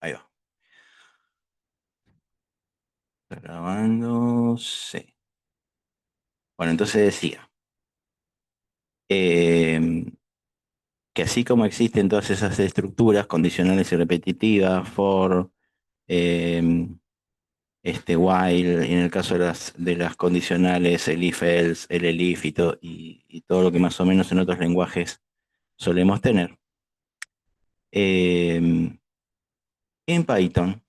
Ahí va. Está grabando. Sí. Bueno, entonces decía eh, que así como existen todas esas estructuras condicionales y repetitivas, for, eh, while, y en el caso de las condicionales, el if else, el elif y todo lo que más o menos en otros lenguajes solemos tener. En Python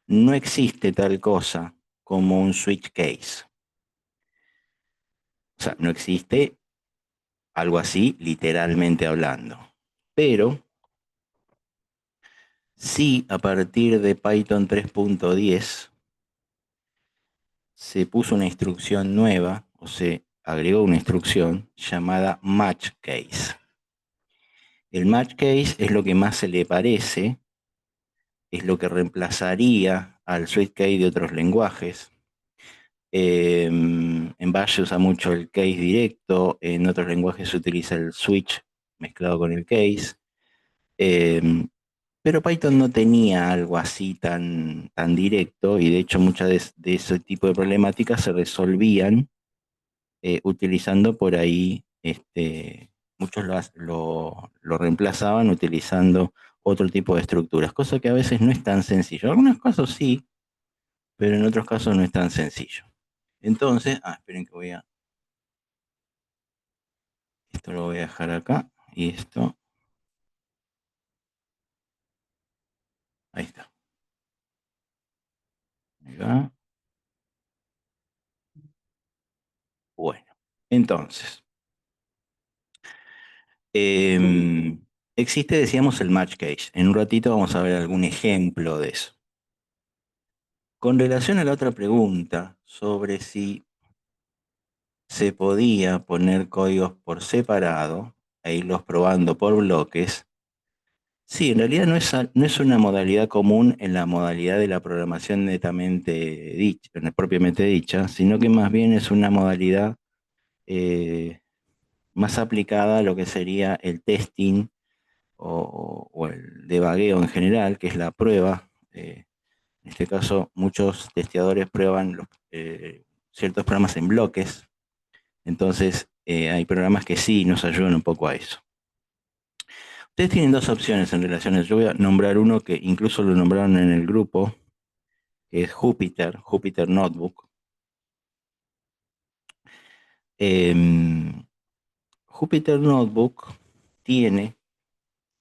no existe tal cosa como un switch case. O sea, no existe algo así literalmente hablando. Pero sí, a partir de Python 3.10 se puso una instrucción nueva, o se agregó una instrucción llamada match case. El match case es lo que más se le parece, es lo que reemplazaría al switch case de otros lenguajes. En Bash se usa mucho el case directo, en otros lenguajes se utiliza el switch mezclado con el case. Em, pero Python no tenía algo así tan directo, y de hecho muchas de ese tipo de problemáticas se resolvían utilizando por ahí, muchos lo reemplazaban utilizando otro tipo de estructuras, cosa que a veces no es tan sencillo. En algunos casos sí, pero en otros casos no es tan sencillo. Entonces, esperen que esto lo voy a dejar acá, y esto, ahí está. Ahí va. Bueno, entonces, existe, decíamos, el match case. En un ratito vamos a ver algún ejemplo de eso. Con relación a la otra pregunta sobre si se podía poner códigos por separado e irlos probando por bloques, sí, en realidad no es una modalidad común en la modalidad de la programación netamente dicha, propiamente dicha, sino que más bien es una modalidad eh, más aplicada a lo que sería el testing o el debugueo en general, que es la prueba. En este caso, muchos testeadores prueban ciertos programas en bloques. Entonces, hay programas que sí nos ayudan un poco a eso. Ustedes tienen dos opciones en relación a eso. Yo voy a nombrar uno que incluso lo nombraron en el grupo, que es Jupyter Notebook. Em, Jupyter Notebook tiene,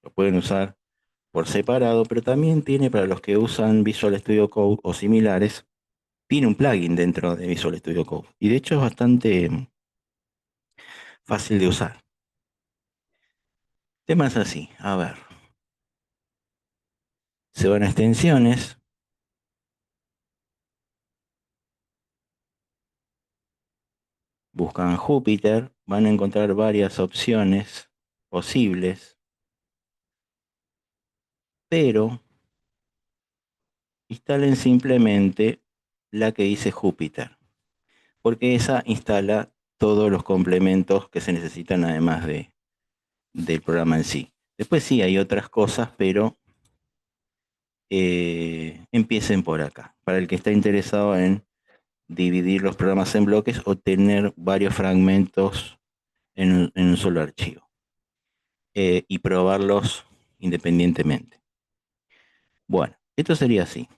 lo pueden usar por separado, pero también tiene, para los que usan Visual Studio Code o similares, tiene un plugin dentro de Visual Studio Code. Y de hecho es bastante fácil de usar. Temas así, a ver. Se van a extensiones, buscan Jupyter, van a encontrar varias opciones posibles, pero instalen simplemente la que dice Jupyter, porque esa instala todos los complementos que se necesitan además del programa en sí. Después sí hay otras cosas, pero empiecen por acá. Para el que está interesado en dividir los programas en bloques o tener varios fragmentos en un solo archivo, y probarlos independientemente. Bueno, esto sería así.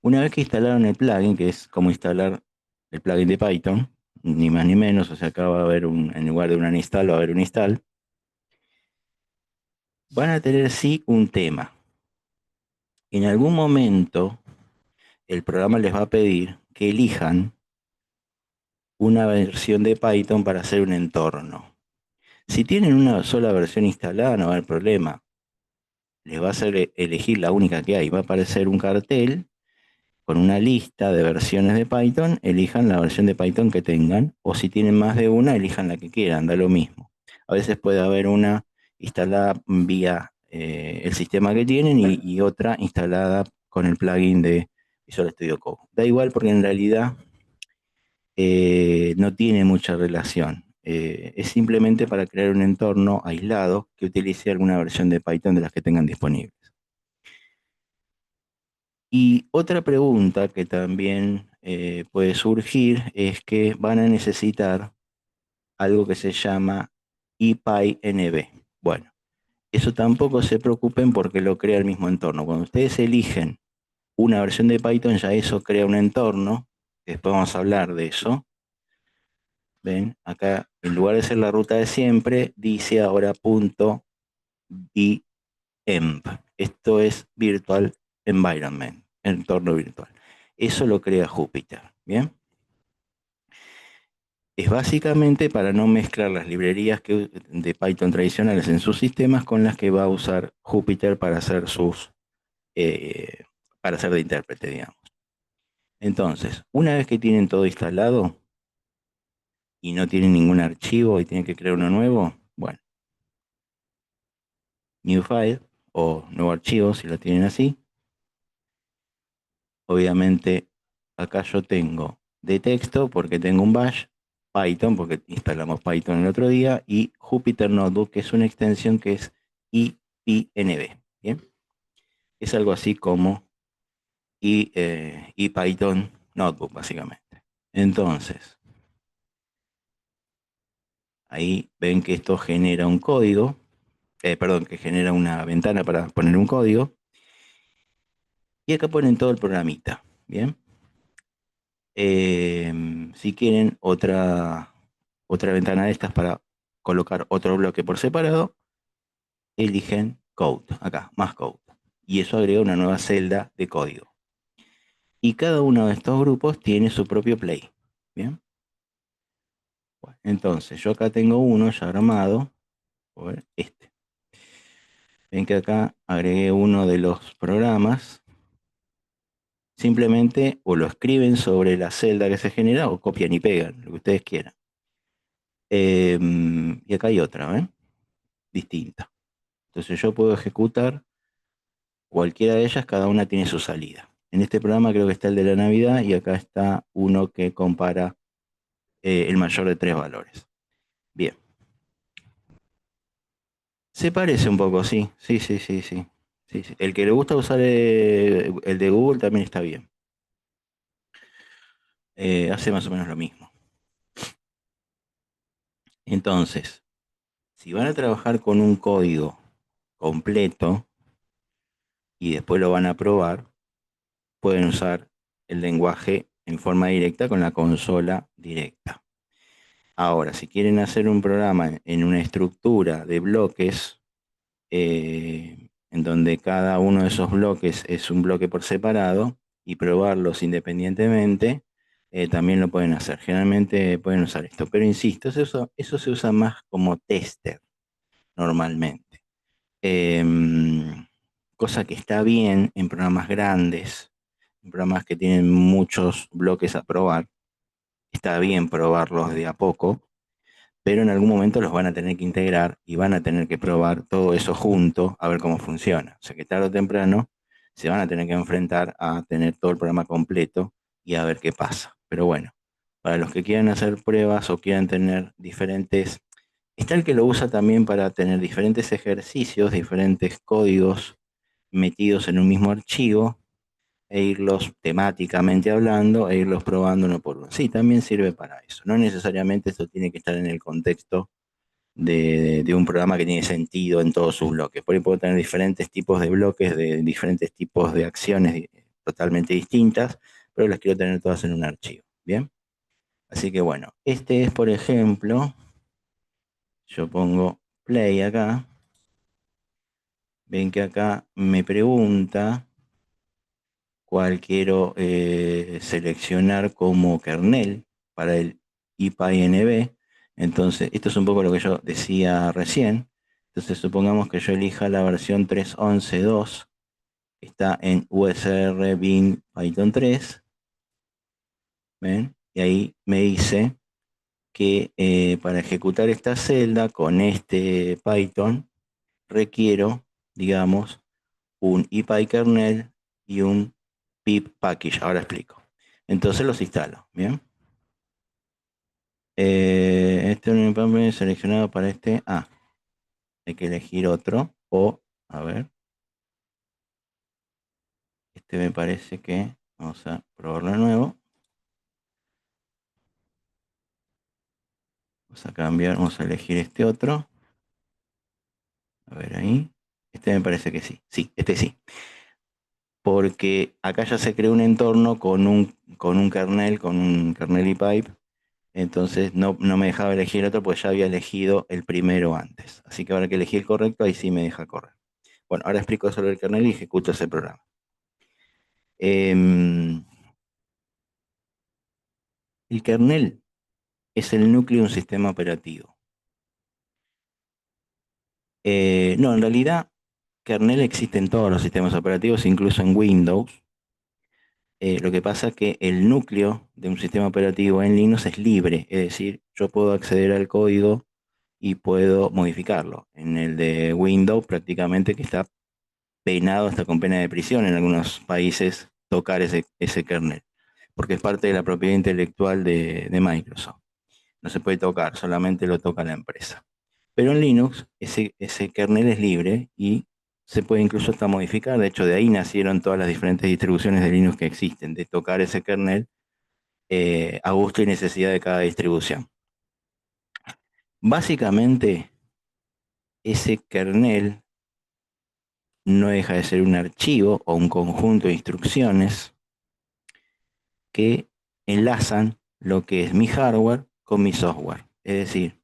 Una vez que instalaron el plugin, que es como instalar el plugin de Python, ni más ni menos, o sea, acá va a haber en lugar de una uninstall, va a haber un install, van a tener sí un tema. En algún momento el programa les va a pedir que elijan una versión de Python para hacer un entorno. Si tienen una sola versión instalada, no va a haber problema. Les va a hacer elegir la única que hay. Va a aparecer un cartel con una lista de versiones de Python, elijan la versión de Python que tengan, o si tienen más de una, elijan la que quieran, da lo mismo. A veces puede haber una instalada vía el sistema que tienen y otra instalada con el plugin de Visual Studio Code. Da igual porque en realidad no tiene mucha relación. Es simplemente para crear un entorno aislado que utilice alguna versión de Python de las que tengan disponibles. Y otra pregunta que también puede surgir es que van a necesitar algo que se llama IPyNB. Bueno, eso tampoco se preocupen porque lo crea el mismo entorno. Cuando ustedes eligen una versión de Python, ya eso crea un entorno. Después vamos a hablar de eso. ¿Ven? Acá, en lugar de ser la ruta de siempre, dice ahora punto .env. Esto es Virtual Environment, entorno virtual. Eso lo crea Jupyter. ¿Bien? Es básicamente para no mezclar las librerías de Python tradicionales en sus sistemas con las que va a usar Jupyter para hacer eh, para hacer de intérprete, digamos. Entonces, una vez que tienen todo instalado y no tienen ningún archivo y tienen que crear uno nuevo, bueno, new file o nuevo archivo si lo tienen así. Obviamente acá yo tengo de texto porque tengo un bash, Python porque instalamos Python el otro día y Jupyter Notebook que es una extensión que es IPNB. ¿Bien? Es algo así como Python Notebook básicamente. Entonces, ahí ven que esto genera un código, perdón, que genera una ventana para poner un código y acá ponen todo el programita. Bien. Si quieren otra ventana de estas para colocar otro bloque por separado, eligen Code, acá, más Code. Y eso agrega una nueva celda de código. Y cada uno de estos grupos tiene su propio play. Bien. Bueno, entonces, yo acá tengo uno ya armado, este. Ven que acá agregué uno de los programas. Simplemente o lo escriben sobre la celda que se genera o copian y pegan, lo que ustedes quieran. Y acá hay otra, ¿ven? Distinta. Entonces yo puedo ejecutar cualquiera de ellas, cada una tiene su salida. En este programa creo que está el de la Navidad y acá está uno que compara el mayor de tres valores. Bien. Se parece un poco, sí. Sí, sí, sí, sí. Sí, sí. El que le gusta usar el de Google también está bien. Hace más o menos lo mismo. Entonces, si van a trabajar con un código completo y después lo van a probar, pueden usar el lenguaje en forma directa con la consola directa. Ahora, si quieren hacer un programa en una estructura de bloques, en donde cada uno de esos bloques es un bloque por separado y probarlos independientemente, también lo pueden hacer. Generalmente pueden usar esto, pero insisto, eso se usa más como tester normalmente. Cosa que está bien en programas grandes, en programas que tienen muchos bloques a probar. Está bien probarlos de a poco, pero en algún momento los van a tener que integrar y van a tener que probar todo eso junto a ver cómo funciona. O sea que tarde o temprano se van a tener que enfrentar a tener todo el programa completo y a ver qué pasa. Pero bueno, para los que quieran hacer pruebas o quieran tener diferentes, está el que lo usa también para tener diferentes ejercicios, diferentes códigos metidos en un mismo archivo e irlos temáticamente hablando e irlos probando uno por uno. Sí, también sirve para eso. No necesariamente esto tiene que estar en el contexto de un programa que tiene sentido en todos sus bloques. Por ahí puedo tener diferentes tipos de bloques, de diferentes tipos de acciones totalmente distintas, pero las quiero tener todas en un archivo. Bien. Así que bueno, este es, por ejemplo, yo pongo play acá. Ven que acá me pregunta cuál quiero seleccionar como kernel para el IPyNB. Entonces, esto es un poco lo que yo decía recién. Entonces, supongamos que yo elija la versión 3.11.2, está en USR Bin Python 3, ¿ven? Y ahí me dice que para ejecutar esta celda con este Python requiero, digamos, un ipykernel y un pip package. Ahora explico. Entonces los instalo. Bien. Este es un package seleccionado para este. Hay que elegir otro. O, a ver, Este me parece que, vamos a probarlo de nuevo. Vamos a cambiar, vamos a elegir este otro. A ver ahí. Este me parece que sí. Sí, este sí. Porque acá ya se creó un entorno con un kernel y pipe. Entonces no me dejaba elegir otro, pues ya había elegido el primero antes. Así que ahora que elegí el correcto, ahí sí me deja correr. Bueno, ahora explico sobre el kernel y ejecuto ese programa. Em, el kernel es el núcleo de un sistema operativo. No, en realidad, kernel existe en todos los sistemas operativos, incluso en Windows. Lo que pasa es que el núcleo de un sistema operativo en Linux es libre, es decir, yo puedo acceder al código y puedo modificarlo. En el de Windows prácticamente que está penado hasta con pena de prisión en algunos países tocar ese kernel, porque es parte de la propiedad intelectual de Microsoft. No se puede tocar, solamente lo toca la empresa. Pero en Linux ese kernel es libre y se puede incluso hasta modificar. De hecho, de ahí nacieron todas las diferentes distribuciones de Linux que existen, de tocar ese kernel a gusto y necesidad de cada distribución. Básicamente, ese kernel no deja de ser un archivo o un conjunto de instrucciones que enlazan lo que es mi hardware con mi software. Es decir,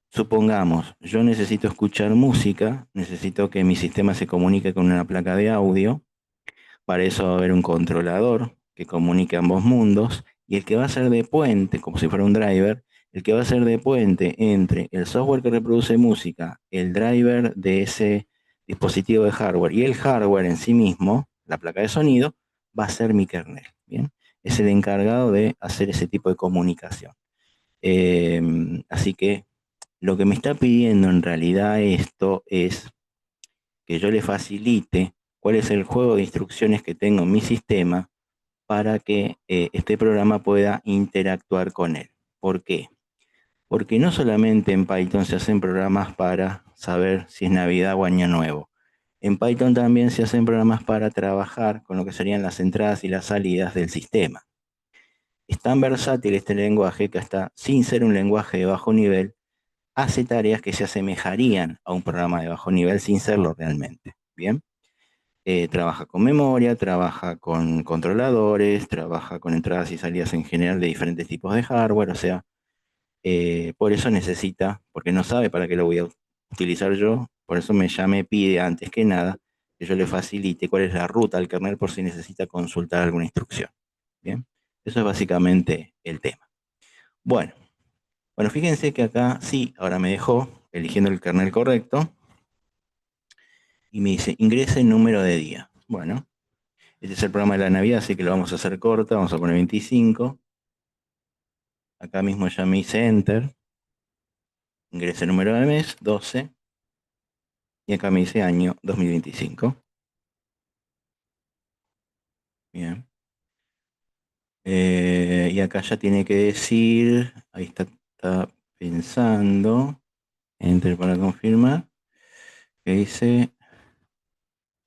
supongamos, yo necesito escuchar música, necesito que mi sistema se comunique con una placa de audio. Para eso va a haber un controlador que comunique ambos mundos y el que va a ser de puente, como si fuera un driver, el que va a ser de puente entre el software que reproduce música, el driver de ese dispositivo de hardware y el hardware en sí mismo, la placa de sonido, va a ser mi kernel. ¿Bien? Es el encargado de hacer ese tipo de comunicación. Así que lo que me está pidiendo en realidad esto es que yo le facilite cuál es el juego de instrucciones que tengo en mi sistema para que este programa pueda interactuar con él. ¿Por qué? Porque no solamente en Python se hacen programas para saber si es Navidad o Año Nuevo. En Python también se hacen programas para trabajar con lo que serían las entradas y las salidas del sistema. Es tan versátil este lenguaje que hasta sin ser un lenguaje de bajo nivel, hace tareas que se asemejarían a un programa de bajo nivel sin serlo realmente. Bien, trabaja con memoria, trabaja con controladores, trabaja con entradas y salidas en general de diferentes tipos de hardware, o sea, por eso necesita, porque no sabe para qué lo voy a utilizar yo, por eso me pide antes que nada que yo le facilite cuál es la ruta al kernel por si necesita consultar alguna instrucción. Bien, eso es básicamente el tema. Bueno, bueno, fíjense que acá sí, ahora me dejó eligiendo el kernel correcto y me dice ingrese el número de día. Bueno, este es el programa de la Navidad, así que lo vamos a hacer corta, vamos a poner 25. Acá mismo ya me hice enter, ingrese el número de mes, 12, y acá me dice año 2025. Bien. Y acá ya tiene que decir, ahí está pensando, enter para confirmar, que dice,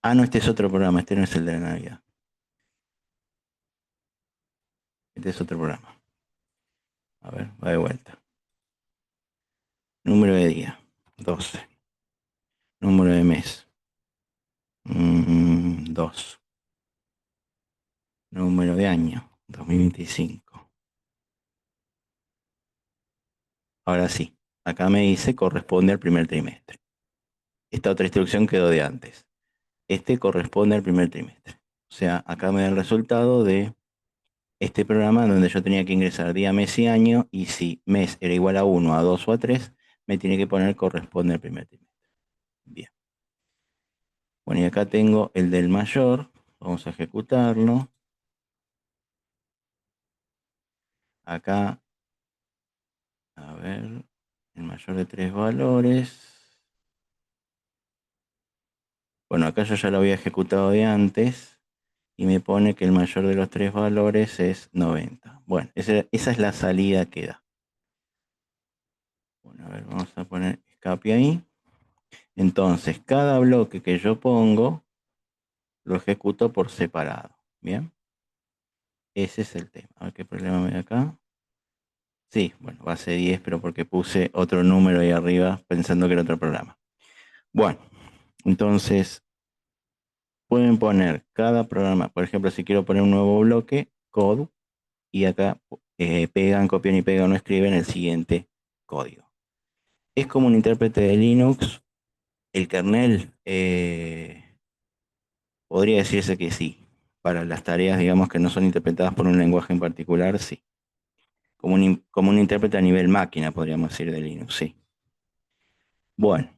no, este es otro programa, este no es el de la Navidad, este es otro programa. A ver, va de vuelta. Número de día, 12. Número de mes, 2. Número de año, 2025. Ahora sí, acá me dice corresponde al primer trimestre. Esta otra instrucción quedó de antes. Este corresponde al primer trimestre. O sea, acá me da el resultado de este programa donde yo tenía que ingresar día, mes y año, y si mes era igual a 1, a 2 o a 3, me tiene que poner corresponde al primer trimestre. Bien. Bueno, y acá tengo el del mayor. Vamos a ejecutarlo. Acá, a ver, el mayor de 3 valores. Bueno, acá yo ya lo había ejecutado de antes y me pone que el mayor de los 3 valores es 90. Bueno, esa es la salida que da. Bueno, a ver, vamos a poner escape ahí. Entonces, cada bloque que yo pongo lo ejecuto por separado. Bien, ese es el tema. A ver qué problema me da acá. Sí, bueno, base 10, pero porque puse otro número ahí arriba pensando que era otro programa. Bueno, entonces pueden poner cada programa, por ejemplo, si quiero poner un nuevo bloque, code, y acá pegan, copian y pegan o escriben el siguiente código. Es como un intérprete de Linux. El kernel podría decirse que sí. Para las tareas, digamos, que no son interpretadas por un lenguaje en particular, sí. Como un intérprete a nivel máquina, podríamos decir, de Linux, sí. Bueno,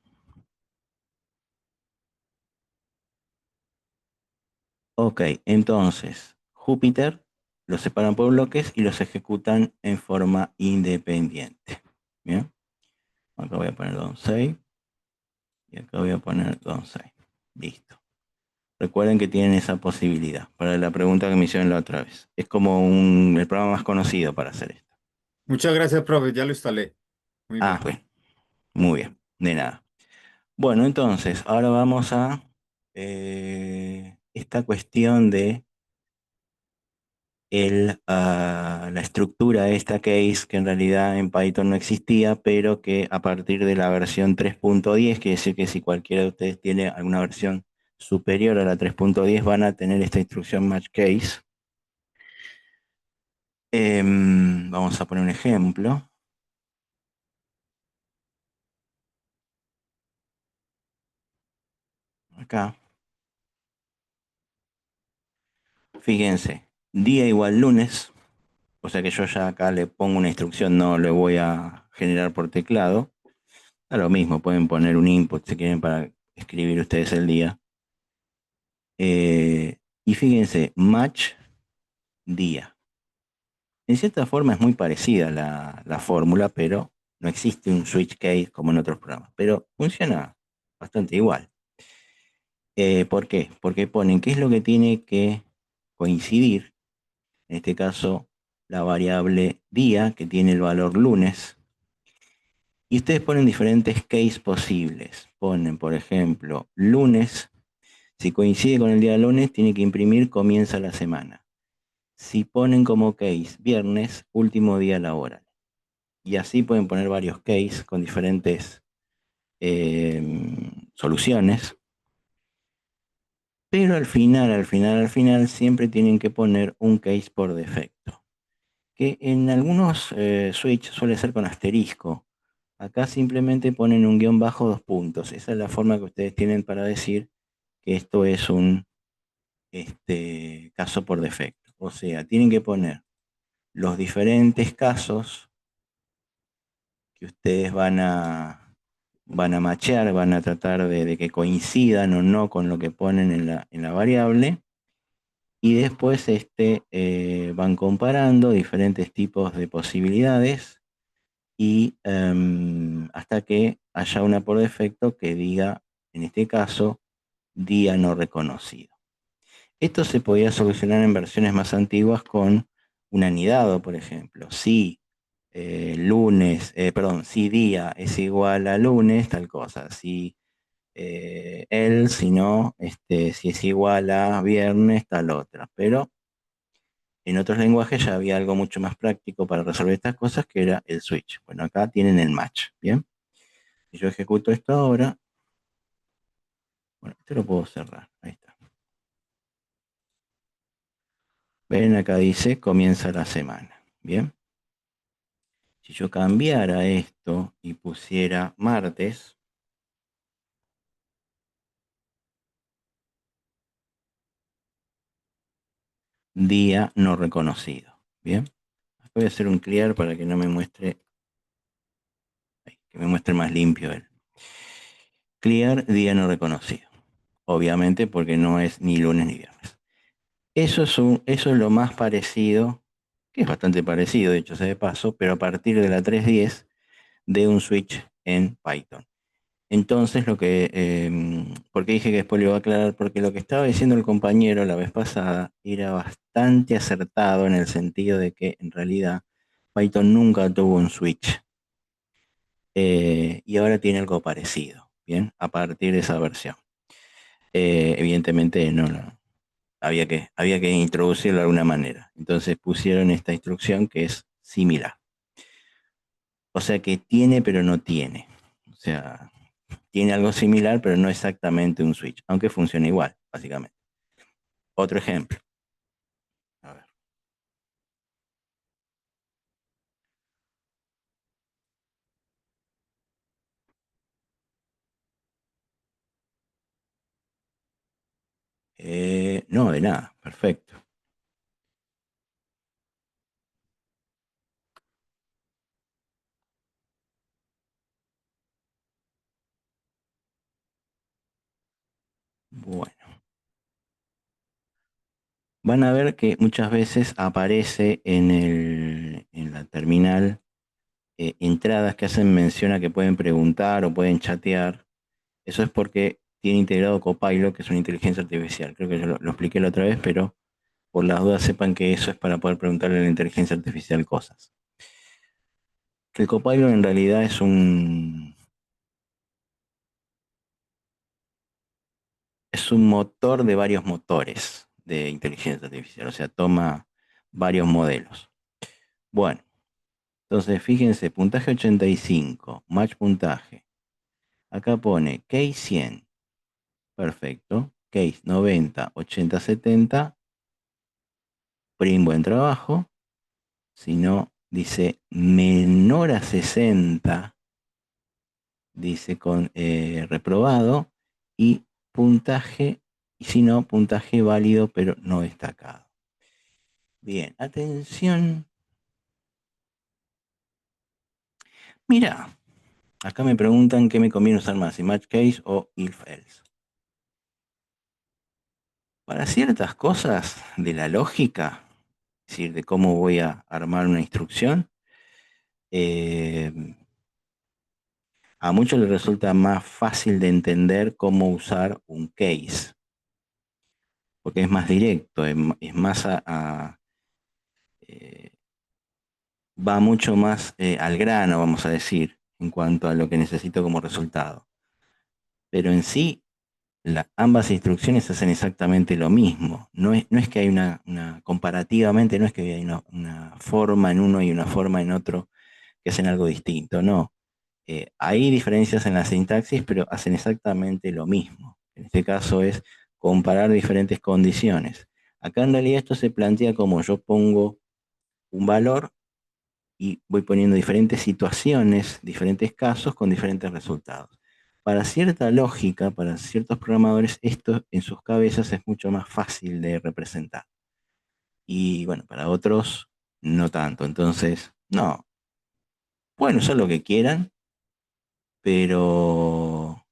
ok, entonces, Jupyter los separan por bloques y los ejecutan en forma independiente. Bien, acá voy a poner Don Save y acá voy a poner Don Save. Listo. Recuerden que tienen esa posibilidad para la pregunta que me hicieron la otra vez. Es como el programa más conocido para hacer esto. Muchas gracias, profe, ya lo instalé. Muy Ah, bien. bueno, muy bien, de nada. Bueno, entonces, ahora vamos a esta cuestión de la estructura de esta case, que en realidad en Python no existía, pero que a partir de la versión 3.10, quiere decir que si cualquiera de ustedes tiene alguna versión superior a la 3.10, van a tener esta instrucción match case. Vamos a poner un ejemplo. Acá, fíjense, día igual lunes, o sea que yo ya acá le pongo una instrucción, no le voy a generar por teclado. A lo mismo, pueden poner un input si quieren para escribir ustedes el día. Y fíjense, match día. En cierta forma es muy parecida la fórmula, pero no existe un switch case como en otros programas. Pero funciona bastante igual. ¿Por qué? Porque ponen qué es lo que tiene que coincidir. En este caso, la variable día, que tiene el valor lunes. Y ustedes ponen diferentes cases posibles. Ponen, por ejemplo, lunes. Si coincide con el día lunes, tiene que imprimir comienza la semana. Si ponen como case viernes, último día laboral. Y así pueden poner varios cases con diferentes eh, soluciones. Pero al final, siempre tienen que poner un case por defecto. Que en algunos switch suele ser con asterisco. Acá simplemente ponen un guión bajo 2 puntos. Esa es la forma que ustedes tienen para decir que esto es un caso por defecto. O sea, tienen que poner los diferentes casos que ustedes van a machear, van a tratar de que coincidan o no con lo que ponen en la variable. Y después van comparando diferentes tipos de posibilidades y hasta que haya una por defecto que diga, en este caso, día no reconocido. Esto se podía solucionar en versiones más antiguas con un anidado, por ejemplo. Si si día es igual a lunes, tal cosa. Si si no, si es igual a viernes, tal otra. Pero en otros lenguajes ya había algo mucho más práctico para resolver estas cosas, que era el switch. Bueno, acá tienen el match, ¿bien? Si yo ejecuto esto ahora, bueno, esto lo puedo cerrar, ahí está. Ven, acá dice comienza la semana, ¿bien? Si yo cambiara esto y pusiera martes, día no reconocido, ¿bien? Voy a hacer un clear para que no me muestre, que me muestre más limpio él. Clear, día no reconocido. Obviamente porque no es ni lunes ni viernes. Eso es lo más parecido, que es bastante parecido, de hecho, sea de paso, pero a partir de la 3.10 de un switch en Python. Entonces, ¿por qué dije que después le iba a aclarar? Porque lo que estaba diciendo el compañero la vez pasada era bastante acertado en el sentido de que en realidad Python nunca tuvo un switch y ahora tiene algo parecido, ¿bien? A partir de esa versión. Evidentemente había que introducirlo de alguna manera. Entonces pusieron esta instrucción que es similar. O sea que tiene pero no tiene. O sea, tiene algo similar pero no exactamente un switch, aunque funciona igual, básicamente. Otro ejemplo. A ver. No, de nada, perfecto. Bueno, van a ver que muchas veces aparece en la terminal entradas que hacen mención a que pueden preguntar o pueden chatear. Eso es porque tiene integrado Copilot, que es una inteligencia artificial. Creo que yo lo expliqué la otra vez, pero por las dudas sepan que eso es para poder preguntarle a la inteligencia artificial cosas. Que el Copilot en realidad es un motor de varios motores de inteligencia artificial, o sea, toma varios modelos. Bueno, entonces fíjense, puntaje 85, match puntaje. Acá pone case 100, perfecto. Case 90, 80, 70, prim buen trabajo. Si no, dice menor a 60, dice con reprobado. Y puntaje, y si no, puntaje válido pero no destacado. Bien, atención. Mira, acá me preguntan qué me conviene usar más, si match case o if else. Para ciertas cosas de la lógica, es decir, de cómo voy a armar una instrucción, eh, a muchos les resulta más fácil de entender cómo usar un case, porque es más directo, es más eh, va mucho más al grano, vamos a decir, en cuanto a lo que necesito como resultado. Pero en sí, ambas instrucciones hacen exactamente lo mismo. No es que hay comparativamente, no es que hay una forma en uno y una forma en otro que hacen algo distinto, no. Hay diferencias en la sintaxis, pero hacen exactamente lo mismo. En este caso es comparar diferentes condiciones. Acá en realidad esto se plantea como yo pongo un valor y voy poniendo diferentes situaciones, diferentes casos con diferentes resultados. Para cierta lógica, para ciertos programadores, esto en sus cabezas es mucho más fácil de representar. Y bueno, para otros no tanto. Entonces, no, pueden usar lo que quieran, pero,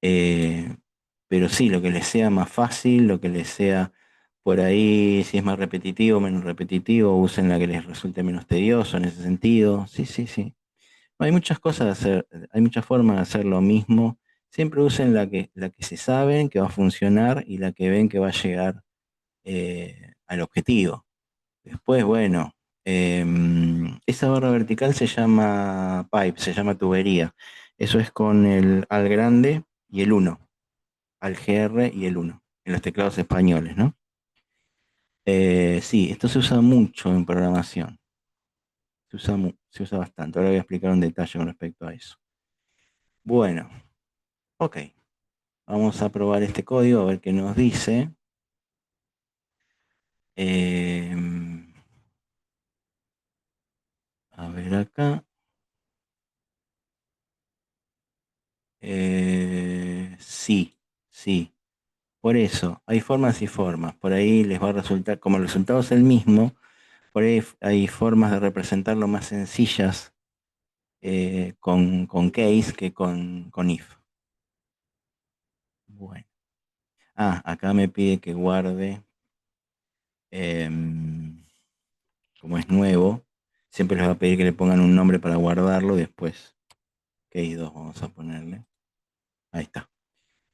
eh, pero sí, lo que les sea más fácil, lo que les sea por ahí, si es más repetitivo, menos repetitivo, usen la que les resulte menos tedioso en ese sentido. Sí, sí, sí. Hay muchas cosas de hacer, hay muchas formas de hacer lo mismo. Siempre usen la que se saben que va a funcionar y la que ven que va a llegar al objetivo. Después, bueno, esa barra vertical se llama pipe, se llama tubería. Eso es con el al grande y el uno, al GR y el uno en los teclados españoles, ¿no? Sí, esto se usa mucho en programación. Se usa bastante. Ahora voy a explicar un detalle con respecto a eso. Bueno, ok. Vamos a probar este código a ver qué nos dice. Em, a ver acá. Sí, sí. Por eso, hay formas y formas. Por ahí les va a resultar, como el resultado es el mismo, por ahí hay formas de representarlo más sencillas con case que con if. Bueno. Acá me pide que guarde, em, como es nuevo, siempre les va a pedir que le pongan un nombre para guardarlo después. Case 2 vamos a ponerle. Ahí está.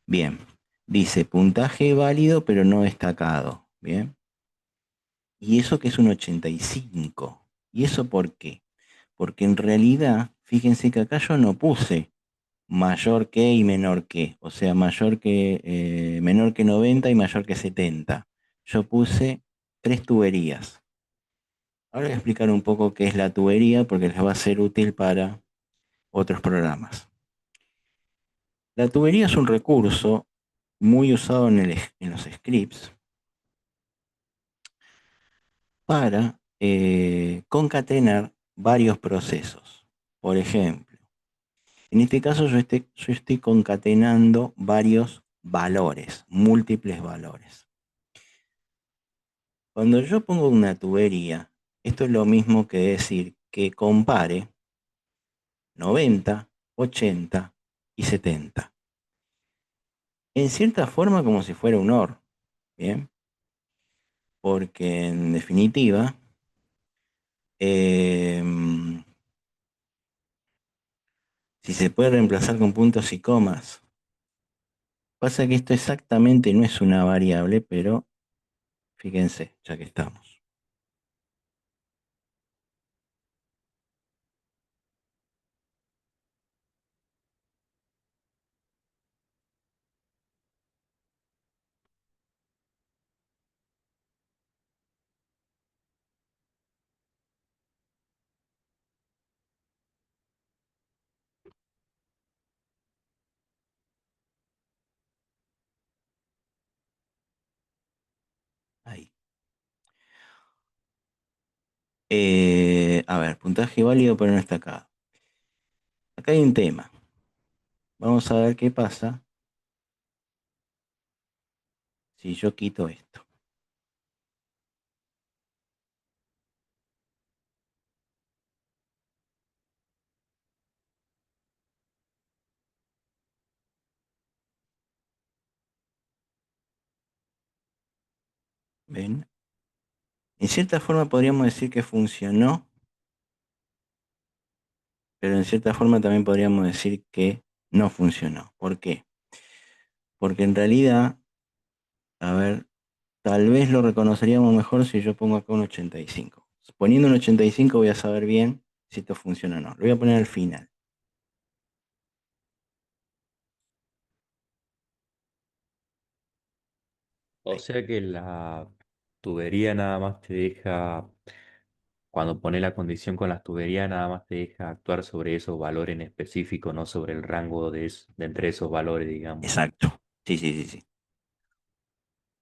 Bien. Dice puntaje válido pero no destacado. Bien. Y eso que es un 85. ¿Y eso por qué? Porque en realidad, fíjense que acá yo no puse mayor que y menor que, o sea, menor que 90 y mayor que 70. Yo puse tres tuberías. Ahora voy a explicar un poco qué es la tubería porque les va a ser útil para otros programas. La tubería es un recurso muy usado en los scripts para concatenar varios procesos. Por ejemplo, en este caso yo estoy concatenando varios valores, múltiples valores. Cuando yo pongo una tubería, esto es lo mismo que decir que compare 90, 80 y 70. En cierta forma como si fuera un OR, ¿bien? Porque en definitiva, em, si se puede reemplazar con puntos y comas, pasa que esto exactamente no es una variable, pero fíjense, ya que estamos. Ahí. A ver, puntaje válido pero no está acá. Acá hay un tema. Vamos a ver qué pasa si yo quito esto. ¿Ven? En cierta forma podríamos decir que funcionó, pero en cierta forma también podríamos decir que no funcionó. ¿Por qué? Porque en realidad, a ver, tal vez lo reconoceríamos mejor si yo pongo acá un 85. Poniendo un 85 voy a saber bien si esto funciona o no. Lo voy a poner al final. O Ahí. sea que la tubería nada más te deja, cuando pones la condición con las tuberías, nada más te deja actuar sobre esos valores en específico, no sobre el rango de entre esos valores, digamos. Exacto. Sí, sí, sí, sí.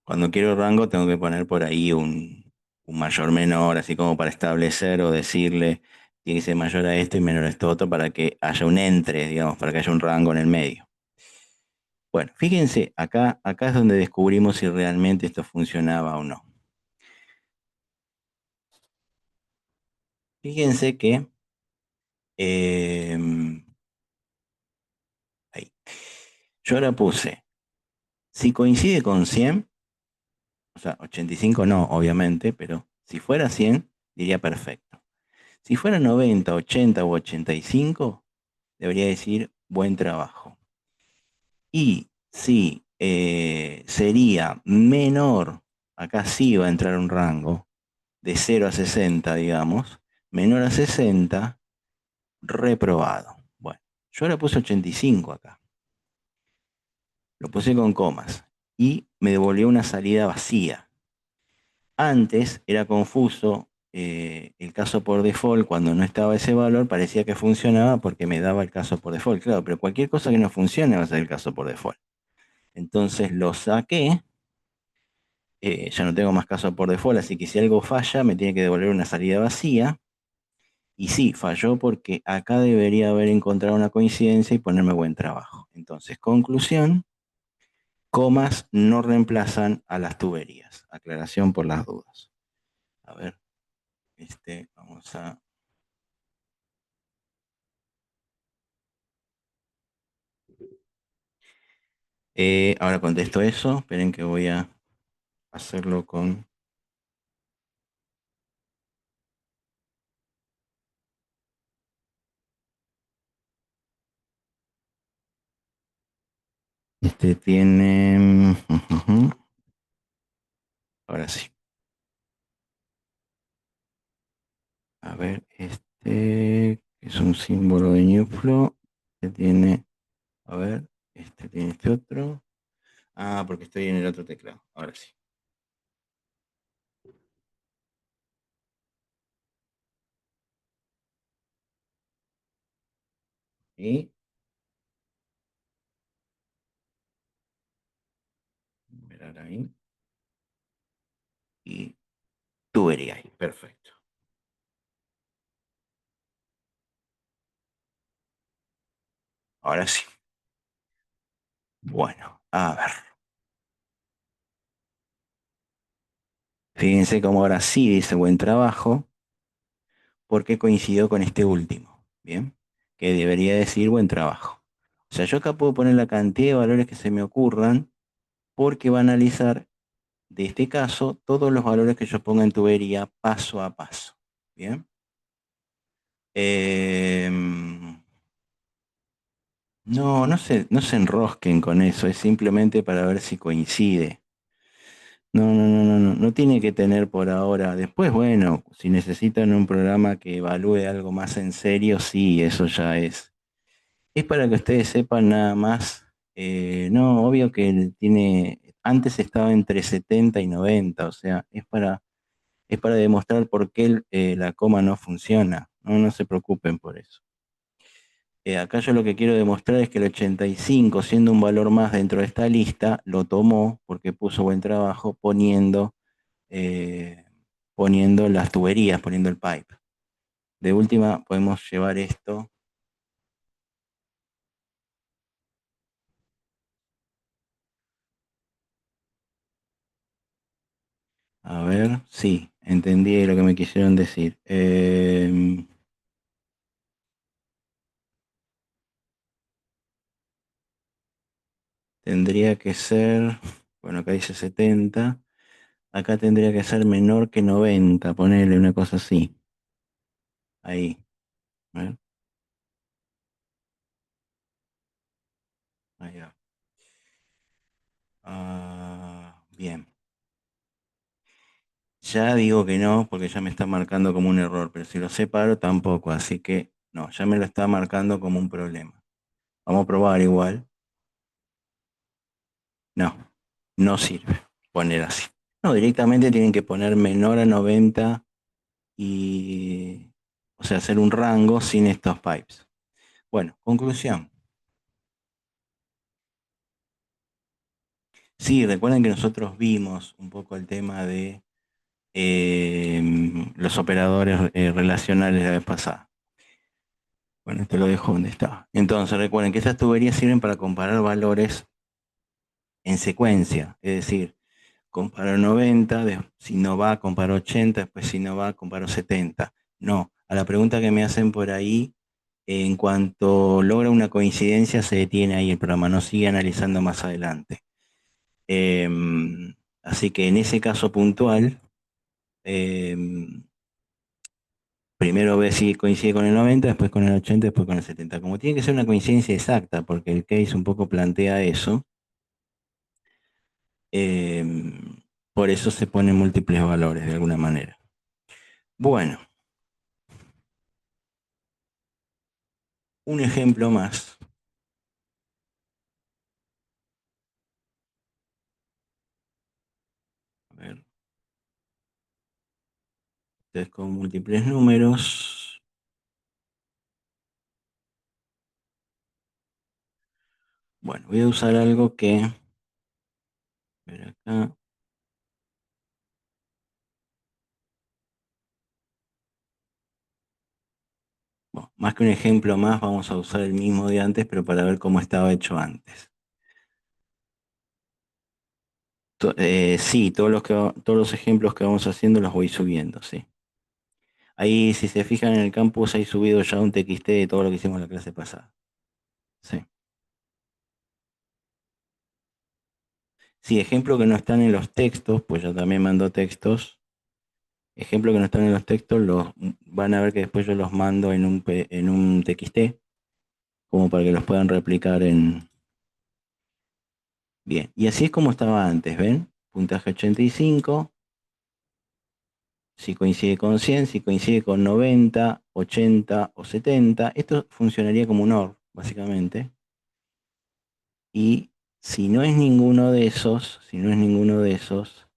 Cuando quiero rango tengo que poner por ahí un mayor menor, así como para establecer o decirle, tiene que ser mayor a esto y menor a esto otro para que haya un entre, digamos, para que haya un rango en el medio. Bueno, fíjense, acá es donde descubrimos si realmente esto funcionaba o no. Fíjense que ahí. Yo ahora puse, si coincide con 100, o sea, 85 no, obviamente, pero si fuera 100, diría perfecto. Si fuera 90, 80 u 85, debería decir buen trabajo. Y si sería menor, acá sí va a entrar un rango de 0 a 60, digamos, menor a 60, reprobado. Bueno, yo ahora puse 85 acá, lo puse con comas y me devolvió una salida vacía. Antes era confuso el caso por default, cuando no estaba ese valor, parecía que funcionaba porque me daba el caso por default. Claro, pero cualquier cosa que no funcione va a ser el caso por default. Entonces lo saqué, ya no tengo más caso por default, así que si algo falla me tiene que devolver una salida vacía. Y sí, falló porque acá debería haber encontrado una coincidencia y ponerme buen trabajo. Entonces, conclusión, comas no reemplazan a las tuberías. Aclaración por las dudas. A ver, vamos a... ahora contesto eso. Esperen que voy a hacerlo con... Este tiene... Ahora sí. A ver, este es un símbolo de NewFlow que tiene A ver, este tiene este otro. Ah, porque estoy en el otro teclado. Ahora sí. Y mirar ahí. Y tubería ahí. Perfecto. Ahora sí. Bueno, a ver. Fíjense cómo ahora sí dice buen trabajo, porque coincidió con este último. Bien. Que debería decir buen trabajo. O sea, yo acá puedo poner la cantidad de valores que se me ocurran, porque va a analizar, de este caso, todos los valores que yo ponga en tubería paso a paso. Bien. No, no se enrosquen con eso, es simplemente para ver si coincide. No, no, no, no, no, no tiene que tener por ahora. Después, bueno, si necesitan un programa que evalúe algo más en serio, sí, eso ya es. Es para que ustedes sepan nada más. No, obvio que él tiene, antes estaba entre 70 y 90, o sea, es para demostrar por qué la coma no funciona. No, no se preocupen por eso. Acá yo lo que quiero demostrar es que el 85, siendo un valor más dentro de esta lista, lo tomó porque puso buen trabajo eh, poniendo las tuberías, poniendo el pipe. De última, podemos llevar esto. A ver, sí, entendí lo que me quisieron decir. Tendría que ser, bueno, acá dice 70, acá tendría que ser menor que 90, ponerle una cosa así. Ahí, a ver, ahí va. Bien. Ya digo que no, porque ya me está marcando como un error, pero si lo separo tampoco, así que no, ya me lo está marcando como un problema. Vamos a probar igual. No, no sirve poner así. No, directamente tienen que poner menor a 90 y, o sea, hacer un rango sin estos pipes. Bueno, conclusión. Sí, recuerden que nosotros vimos un poco el tema de los operadores relacionales la vez pasada. Bueno, te lo dejo donde está. Entonces, recuerden que estas tuberías sirven para comparar valores en secuencia. Es decir, comparo 90, si no va, comparo 80, después si no va, comparo 70. No, a la pregunta que me hacen por ahí, en cuanto logra una coincidencia, se detiene ahí el programa, no sigue analizando más adelante. Así que en ese caso puntual, em, primero ve si coincide con el 90, después con el 80, después con el 70. Como tiene que ser una coincidencia exacta, porque el case un poco plantea eso, por eso se ponen múltiples valores de alguna manera. Bueno, un ejemplo más. A ver, entonces con múltiples números. Bueno, voy a usar algo que, a ver acá, bueno, más que un ejemplo más, vamos a usar el mismo de antes, pero para ver cómo estaba hecho antes. Sí, todos los ejemplos que vamos haciendo los voy subiendo, sí. Ahí, si se fijan en el campus, hay subido ya un TXT de todo lo que hicimos en la clase pasada. Sí. Sí, ejemplos que no están en los textos, pues yo también mando textos. Ejemplos que no están en los textos, los van a ver que después yo los mando en un TXT, como para que los puedan replicar en... Bien, y así es como estaba antes, ¿ven? Puntaje 85, si coincide con 100, si coincide con 90, 80 o 70, esto funcionaría como un OR, básicamente. Y si no es ninguno de esos, si no es ninguno de esos,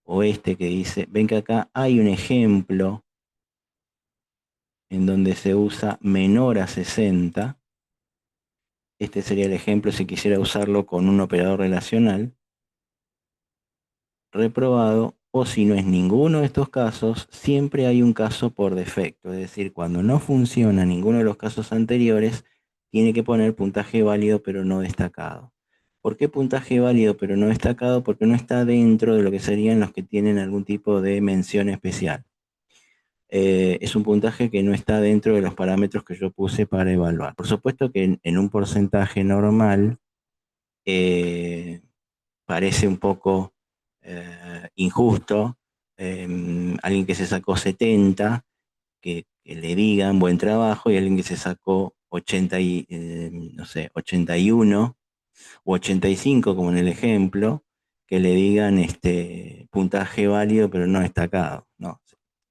o este que dice, ven que acá hay un ejemplo en donde se usa menor a 60. Este sería el ejemplo si quisiera usarlo con un operador relacional. Reprobado, o si no es ninguno de estos casos, siempre hay un caso por defecto. Es decir, cuando no funciona ninguno de los casos anteriores, tiene que poner puntaje válido pero no destacado. ¿Por qué puntaje válido pero no destacado? Porque no está dentro de lo que serían los que tienen algún tipo de mención especial. Es un puntaje que no está dentro de los parámetros que yo puse para evaluar. Por supuesto que en un porcentaje normal, eh, parece un poco injusto, alguien que se sacó 70, que le digan buen trabajo, y alguien que se sacó 80 y, no sé, 81 o 85, como en el ejemplo, que le digan puntaje válido pero no destacado. No.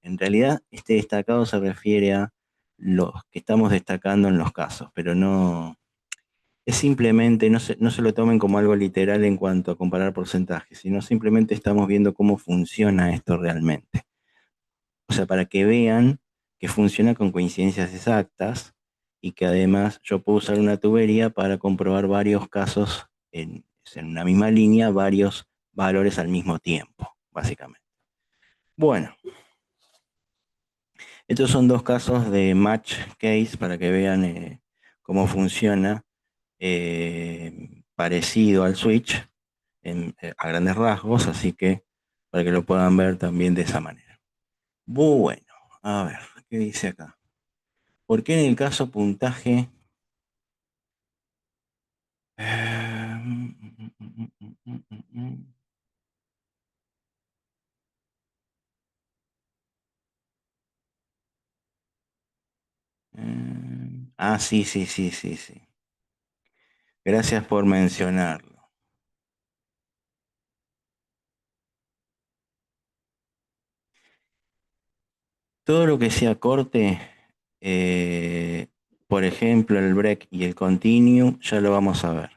En realidad, este destacado se refiere a los que estamos destacando en los casos, pero no, es simplemente, no se lo tomen como algo literal en cuanto a comparar porcentajes, sino simplemente estamos viendo cómo funciona esto realmente. O sea, para que vean que funciona con coincidencias exactas y que además yo puedo usar una tubería para comprobar varios casos en una misma línea, varios valores al mismo tiempo, básicamente. Bueno, estos son dos casos de match case para que vean cómo funciona, parecido al switch a grandes rasgos, así que para que lo puedan ver también de esa manera. Bueno, a ver, ¿qué dice acá? ¿Por qué en el caso puntaje? Sí, sí, sí, sí, sí. Gracias por mencionarlo. Todo lo que sea corte, eh, por ejemplo, el break y el continue, ya lo vamos a ver.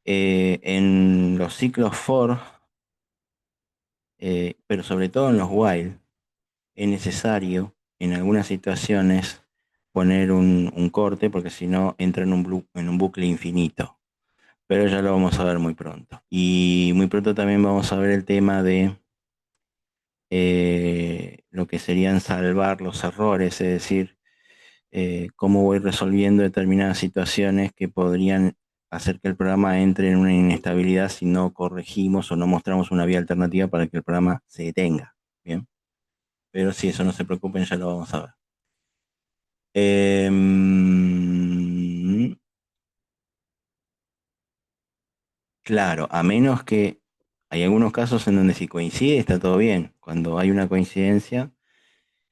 En los ciclos for, pero sobre todo en los while, es necesario en algunas situaciones poner un corte, porque si no entra en un bucle infinito. Pero ya lo vamos a ver muy pronto. Y muy pronto también vamos a ver el tema de lo que serían salvar los errores, es decir, cómo voy resolviendo determinadas situaciones que podrían hacer que el programa entre en una inestabilidad si no corregimos o no mostramos una vía alternativa para que el programa se detenga. Bien, pero si eso no se preocupen, ya lo vamos a ver. Claro, a menos que hay algunos casos en donde si coincide está todo bien. Cuando hay una coincidencia,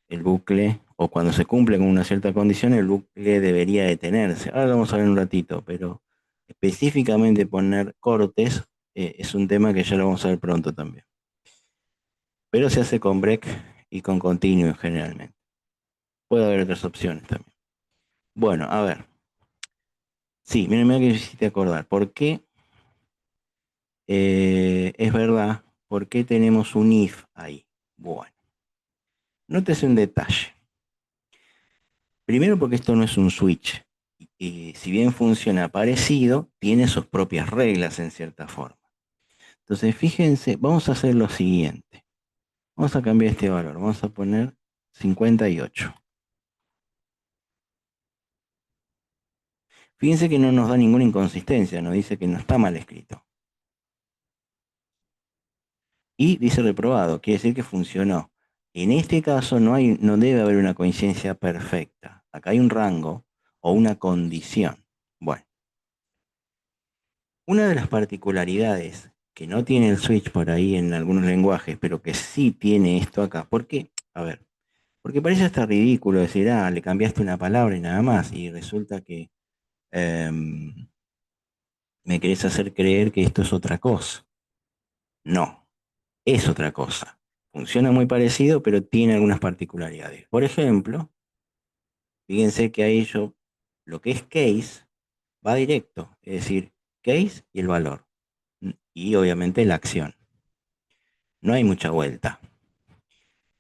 el bucle, o cuando se cumple con una cierta condición, el bucle debería detenerse. Ahora lo vamos a ver en un ratito, pero específicamente poner cortes es un tema que ya lo vamos a ver pronto también. Pero se hace con break y con continuo generalmente. Puede haber otras opciones también. Bueno, a ver. Sí, mira que me hiciste acordar. ¿Por qué? Es verdad, ¿por qué tenemos un if ahí? Bueno, nótese un detalle. Primero porque esto no es un switch. Y si bien funciona parecido, tiene sus propias reglas en cierta forma. Entonces, fíjense, vamos a hacer lo siguiente. Vamos a cambiar este valor. Vamos a poner 58. Fíjense que no nos da ninguna inconsistencia, nos dice que no está mal escrito. Y dice reprobado, quiere decir que funcionó. En este caso no debe haber una coincidencia perfecta. Acá hay un rango o una condición. Bueno, una de las particularidades que no tiene el switch por ahí en algunos lenguajes, pero que sí tiene esto acá. ¿Por qué? A ver, porque parece hasta ridículo decir, le cambiaste una palabra y nada más, y resulta que em, me querés hacer creer que esto es otra cosa. No, es otra cosa. Funciona muy parecido, pero tiene algunas particularidades. Por ejemplo, fíjense que ahí lo que es case va directo. Es decir, case y el valor. Y obviamente la acción. No hay mucha vuelta.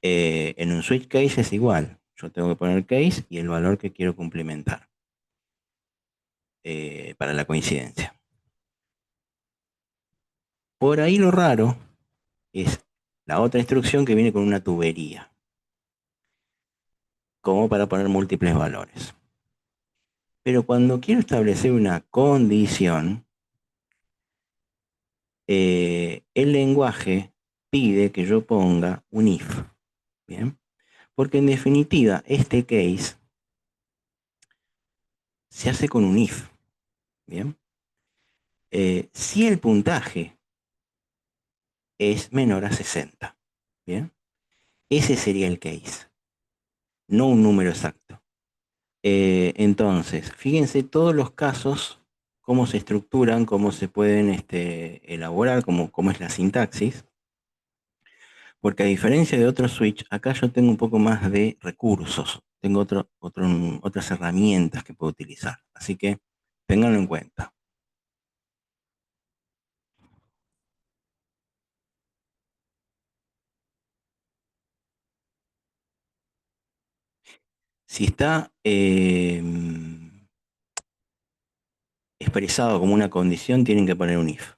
En un switch case es igual. Yo tengo que poner case y el valor que quiero cumplimentar para la coincidencia. Por ahí lo raro es la otra instrucción que viene con una tubería, como para poner múltiples valores. Pero cuando quiero establecer una condición, el lenguaje pide que yo ponga un if. ¿Bien? Porque en definitiva, este case se hace con un if. ¿Bien? Si el puntaje es menor a 60. ¿Bien? Ese sería el case, no un número exacto. Entonces, fíjense todos los casos, cómo se estructuran, cómo se pueden elaborar, cómo es la sintaxis. Porque a diferencia de otros switch, acá yo tengo un poco más de recursos, tengo otras herramientas que puedo utilizar. Así que ténganlo en cuenta. Si está expresado como una condición, tienen que poner un if,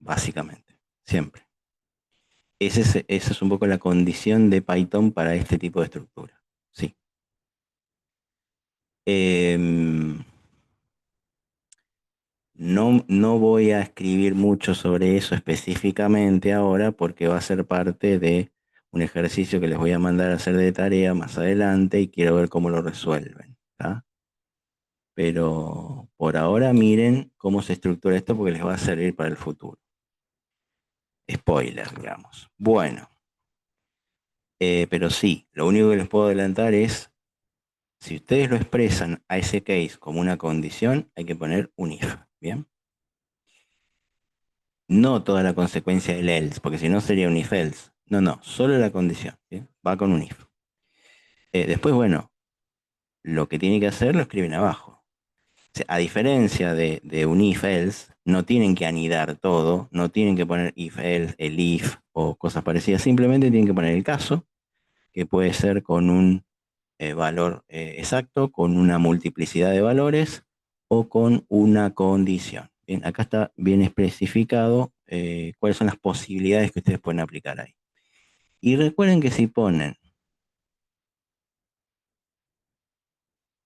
básicamente, siempre. Esa es un poco la condición de Python para este tipo de estructura. Sí. Em, no voy a escribir mucho sobre eso específicamente ahora porque va a ser parte de un ejercicio que les voy a mandar a hacer de tarea más adelante y quiero ver cómo lo resuelven. ¿Tá? Pero por ahora miren cómo se estructura esto porque les va a servir para el futuro. Spoiler, digamos. Bueno, pero sí, lo único que les puedo adelantar es, si ustedes lo expresan a ese case como una condición, hay que poner un if. ¿Bien? No toda la consecuencia del else, porque si no sería un if else. No, no, solo la condición. ¿Bien? Va con un if. Después, bueno, lo que tiene que hacer lo escriben abajo. O sea, a diferencia de un if else, no tienen que anidar todo, no tienen que poner if else, el if o cosas parecidas, simplemente tienen que poner el caso, que puede ser con un valor exacto, con una multiplicidad de valores o con una condición. Bien, acá está bien especificado cuáles son las posibilidades que ustedes pueden aplicar ahí. Y recuerden que si ponen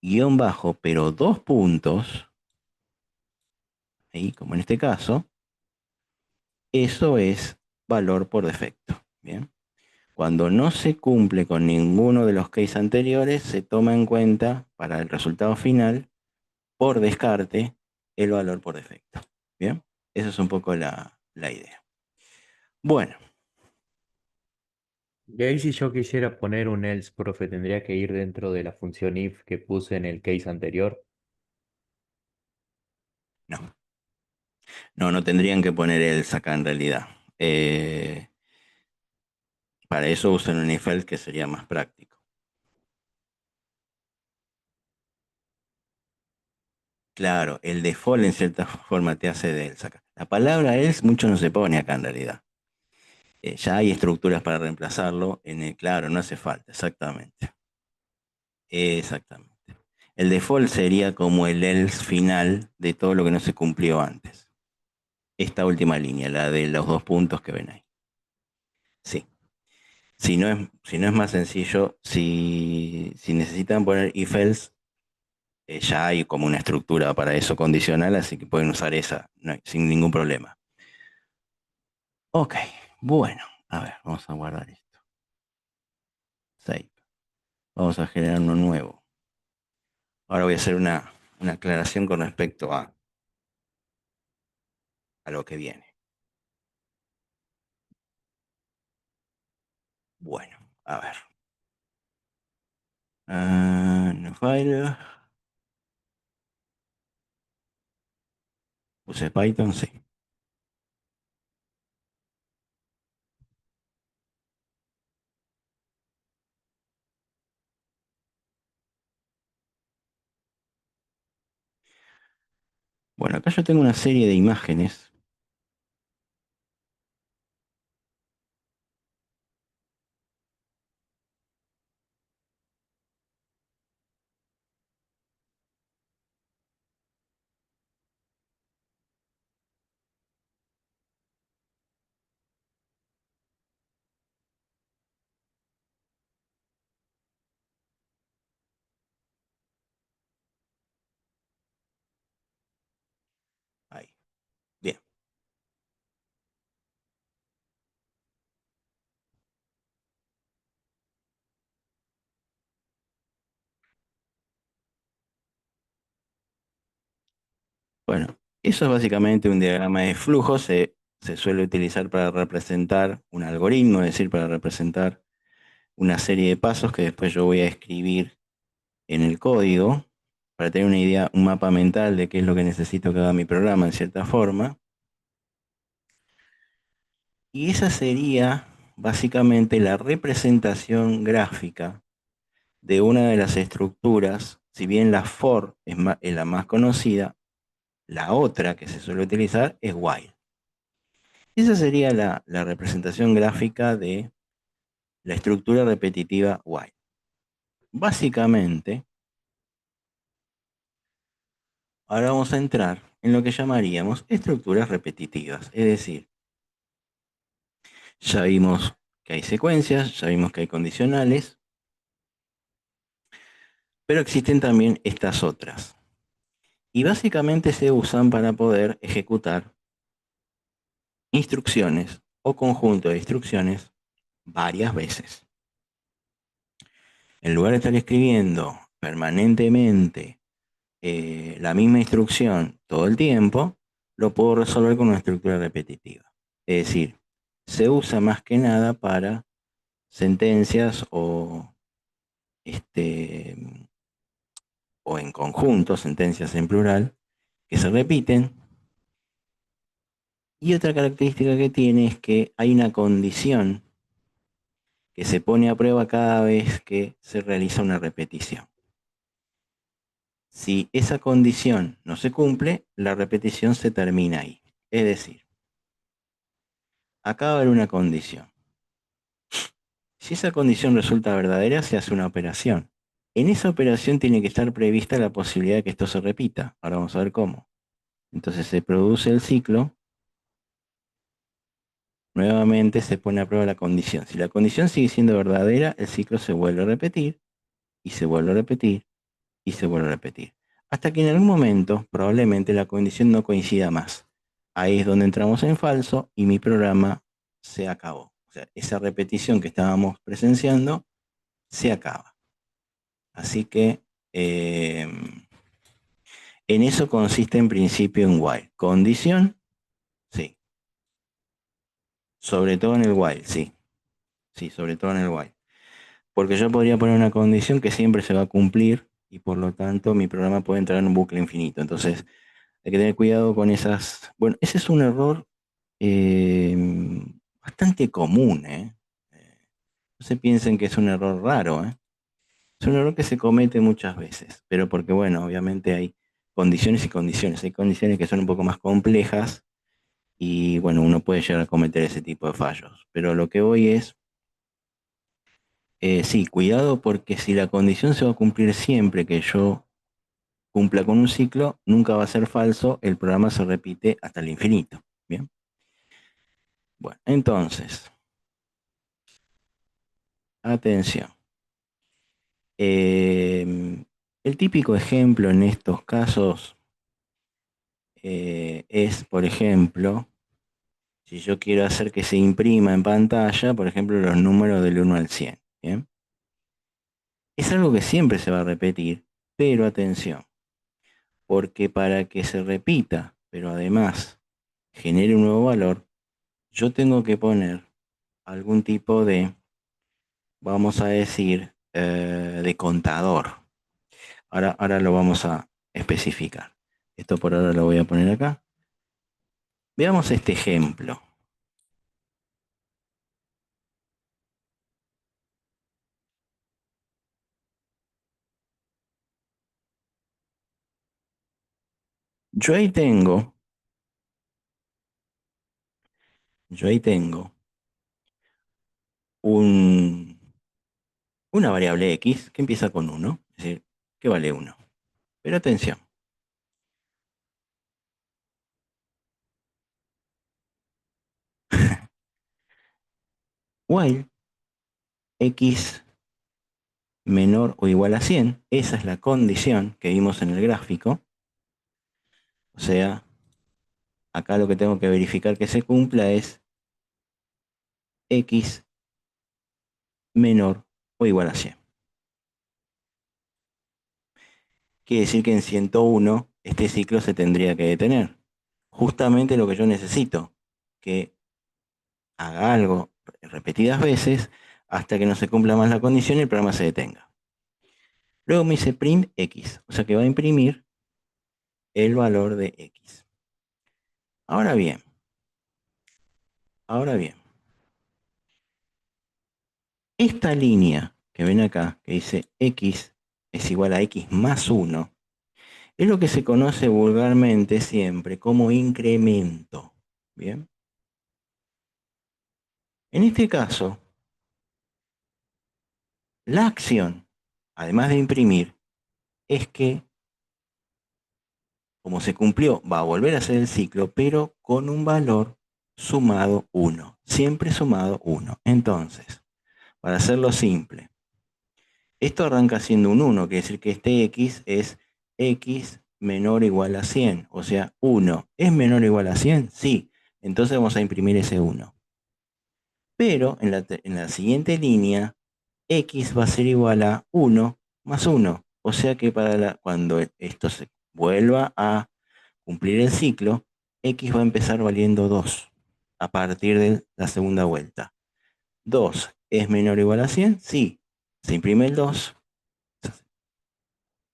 guión bajo, pero dos puntos, ahí como en este caso, eso es valor por defecto. Bien. Cuando no se cumple con ninguno de los cases anteriores, se toma en cuenta para el resultado final, por descarte, el valor por defecto. Bien, esa es un poco la idea. Bueno, Y ahí si yo quisiera poner un else, profe, tendría que ir dentro de la función if que puse en el case anterior. no, no tendrían que poner el acá en realidad. Para eso usan un if else que sería más práctico. Claro, el default en cierta forma te hace de else acá. La palabra else mucho no se pone acá en realidad. Ya hay estructuras para reemplazarlo. Claro, no hace falta, exactamente. Exactamente. El default sería como el else final de todo lo que no se cumplió antes. Esta última línea, la de los dos puntos que ven ahí. Sí. Si no es más sencillo, si necesitan poner if else, ya hay como una estructura para eso condicional, así que pueden usar esa sin ningún problema. Ok, bueno, a ver, vamos a guardar esto. Save. Vamos a generar uno nuevo. Ahora voy a hacer una aclaración con respecto a lo que viene. Bueno, a ver. No file. Puse Python, sí. Bueno, acá yo tengo una serie de imágenes. Ahí. Bien. Bueno, eso es básicamente un diagrama de flujo. Se suele utilizar para representar un algoritmo, es decir, para representar una serie de pasos que después yo voy a escribir en el código para tener una idea, un mapa mental de qué es lo que necesito que haga mi programa en cierta forma. Y esa sería básicamente la representación gráfica de una de las estructuras. Si bien la for es la más conocida, la otra que se suele utilizar es while. Esa sería la representación gráfica de la estructura repetitiva while. Básicamente, ahora vamos a entrar en lo que llamaríamos estructuras repetitivas. Es decir, ya vimos que hay secuencias, ya vimos que hay condicionales, pero existen también estas otras. Y básicamente se usan para poder ejecutar instrucciones o conjunto de instrucciones varias veces. En lugar de estar escribiendo permanentemente la misma instrucción todo el tiempo, lo puedo resolver con una estructura repetitiva. Es decir, se usa más que nada para sentencias este, o en conjunto, sentencias en plural, que se repiten. Y otra característica que tiene es que hay una condición que se pone a prueba cada vez que se realiza una repetición. Si esa condición no se cumple, la repetición se termina ahí. Es decir, acá va a haber una condición. Si esa condición resulta verdadera, se hace una operación. En esa operación tiene que estar prevista la posibilidad de que esto se repita. Ahora vamos a ver cómo. Entonces se produce el ciclo, nuevamente se pone a prueba la condición. Si la condición sigue siendo verdadera, el ciclo se vuelve a repetir, y se vuelve a repetir, y se vuelve a repetir. Hasta que en algún momento, probablemente la condición no coincida más. Ahí es donde entramos en falso y mi programa se acabó. O sea, esa repetición que estábamos presenciando se acaba. Así que eh, en eso consiste en principio en while. Condición, sí. Sobre todo en el while, sí. Sí, sobre todo en el while. Porque yo podría poner una condición que siempre se va a cumplir y por lo tanto mi programa puede entrar en un bucle infinito. Entonces hay que tener cuidado con esas. Bueno, ese es un error eh, bastante común, ¿eh? No se piensen que es un error raro, ¿eh? Es un error que se comete muchas veces, pero porque, bueno, obviamente hay condiciones y condiciones. Hay condiciones que son un poco más complejas y, bueno, uno puede llegar a cometer ese tipo de fallos. Pero lo que voy es, sí, cuidado porque si la condición se va a cumplir siempre que yo cumpla con un ciclo, nunca va a ser falso, el programa se repite hasta el infinito. Bien, bueno, entonces, atención. El típico ejemplo en estos casos es, por ejemplo, si yo quiero hacer que se imprima en pantalla, por ejemplo, los números del 1 al 100. ¿Bien? Es algo que siempre se va a repetir, pero atención, porque para que se repita, pero además genere un nuevo valor, yo tengo que poner algún tipo de, vamos a decir, de contador. Ahora lo vamos a especificar. Esto por ahora lo voy a poner acá. Veamos este ejemplo. Yo ahí tengo, yo ahí tengo un, una variable x que empieza con uno, es decir, que vale uno. Pero atención, while x menor o igual a 100, esa es la condición que vimos en el gráfico, o sea, acá lo que tengo que verificar que se cumpla es x menor o igual a 100. Quiere decir que en 101 este ciclo se tendría que detener. Justamente lo que yo necesito, que haga algo repetidas veces hasta que no se cumpla más la condición y el programa se detenga. Luego me dice print x, o sea que va a imprimir el valor de x. Ahora bien, ahora bien, esta línea que ven acá, que dice x es igual a x más 1, es lo que se conoce vulgarmente siempre como incremento. Bien, en este caso, la acción, además de imprimir, es que, como se cumplió, va a volver a hacer el ciclo, pero con un valor sumado 1, siempre sumado 1. Entonces, para hacerlo simple, esto arranca siendo un 1, quiere decir que este x es x menor o igual a 100, o sea, 1. ¿Es menor o igual a 100? Sí. Entonces vamos a imprimir ese 1. Pero en la siguiente línea, x va a ser igual a 1 más 1. O sea que cuando esto se vuelva a cumplir el ciclo, x va a empezar valiendo 2 a partir de la segunda vuelta. 2 es menor o igual a 100, sí. Se imprime el 2,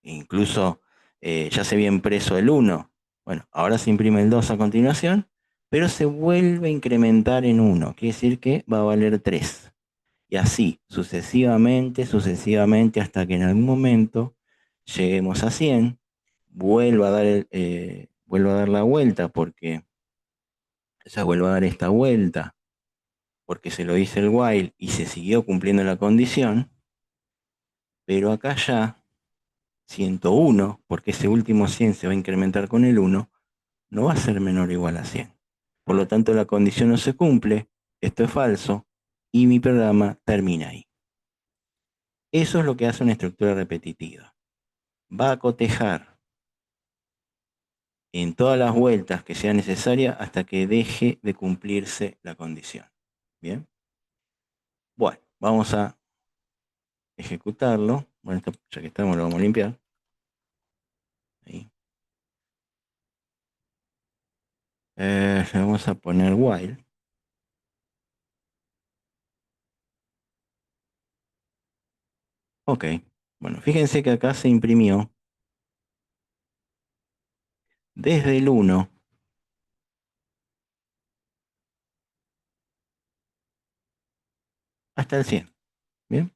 incluso ya se había impreso el 1. Bueno, ahora se imprime el 2 a continuación, pero se vuelve a incrementar en 1. Quiere decir que va a valer 3. Y así, sucesivamente, sucesivamente, hasta que en algún momento lleguemos a 100, vuelva a dar la vuelta, porque ya vuelva a dar esta vuelta, porque se lo hice el while y se siguió cumpliendo la condición, pero acá ya 101, porque ese último 100 se va a incrementar con el 1, no va a ser menor o igual a 100. Por lo tanto, la condición no se cumple, esto es falso, y mi programa termina ahí. Eso es lo que hace una estructura repetitiva. Va a cotejar en todas las vueltas que sea necesaria hasta que deje de cumplirse la condición. Bien. Bueno, vamos a ejecutarlo. Bueno, ya que estamos, lo vamos a limpiar. Ahí. Le vamos a poner while. Ok. Bueno, fíjense que acá se imprimió desde el 1 hasta el 100. Bien.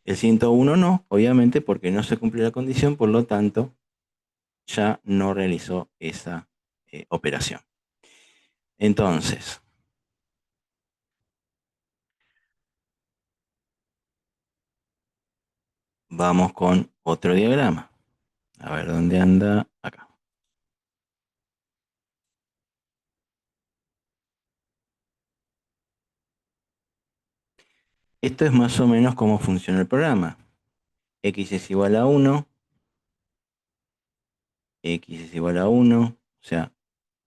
El 101 no, obviamente, porque no se cumplió la condición, por lo tanto, ya no realizó esa operación. Entonces, vamos con otro diagrama. A ver, ¿dónde anda? Acá. Esto es más o menos cómo funciona el programa. X es igual a 1, X es igual a 1, o sea,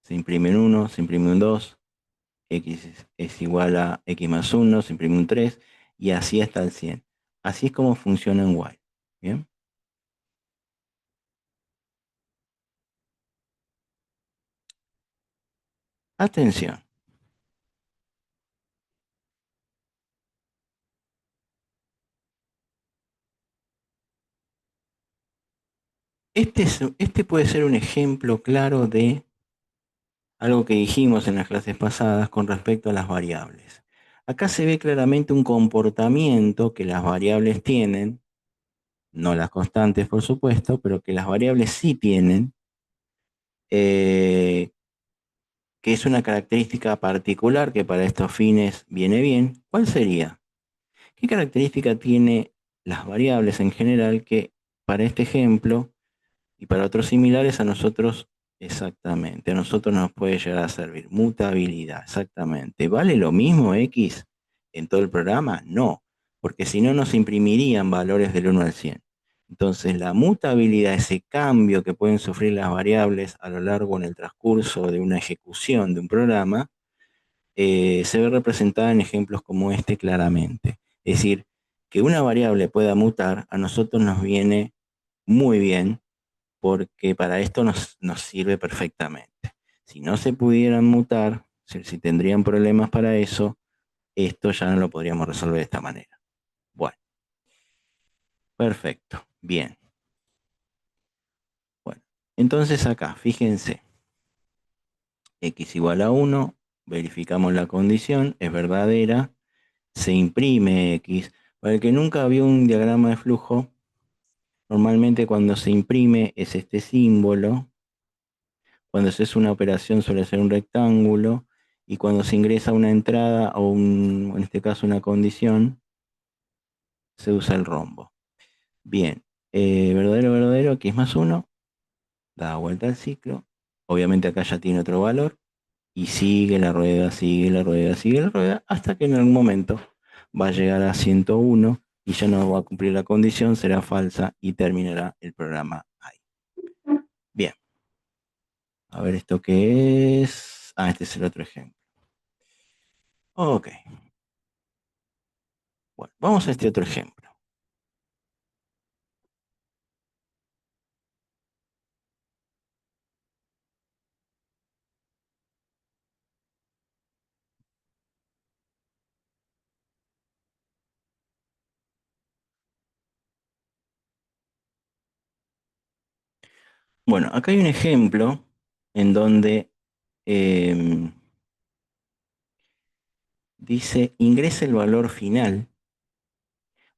se imprime un 1, se imprime un 2, X es igual a X más 1, se imprime un 3, y así hasta el 100. Así es como funciona en while. ¿Bien? Atención. Este puede ser un ejemplo claro de algo que dijimos en las clases pasadas con respecto a las variables. Acá se ve claramente un comportamiento que las variables tienen, no las constantes por supuesto, pero que las variables sí tienen, eh, que es una característica particular que para estos fines viene bien, ¿cuál sería? ¿Qué característica tiene las variables en general que para este ejemplo y para otros similares a nosotros exactamente, a nosotros nos puede llegar a servir? Mutabilidad, exactamente. ¿Vale lo mismo X en todo el programa? No, porque si no nos imprimirían valores del 1 al 100. Entonces, la mutabilidad, ese cambio que pueden sufrir las variables a lo largo en el transcurso de una ejecución de un programa, se ve representada en ejemplos como este claramente. Es decir, que una variable pueda mutar a nosotros nos viene muy bien porque para esto nos sirve perfectamente. Si no se pudieran mutar, si tendrían problemas para eso, esto ya no lo podríamos resolver de esta manera. Bueno, perfecto, bien. Bueno, entonces acá, fíjense, x igual a 1, verificamos la condición, es verdadera, se imprime x. Para el que nunca vio un diagrama de flujo, normalmente cuando se imprime es este símbolo, cuando se hace una operación suele ser un rectángulo, y cuando se ingresa una entrada o en este caso una condición, se usa el rombo. Bien, verdadero, verdadero, x más 1, da vuelta al ciclo. Obviamente acá ya tiene otro valor, y sigue la rueda, sigue la rueda, sigue la rueda, hasta que en algún momento va a llegar a 101 y ya no va a cumplir la condición, será falsa y terminará el programa ahí. Bien, a ver esto qué es. Ah, este es el otro ejemplo. Ok, bueno, vamos a este otro ejemplo. Bueno, acá hay un ejemplo en donde em, dice ingresa el valor final.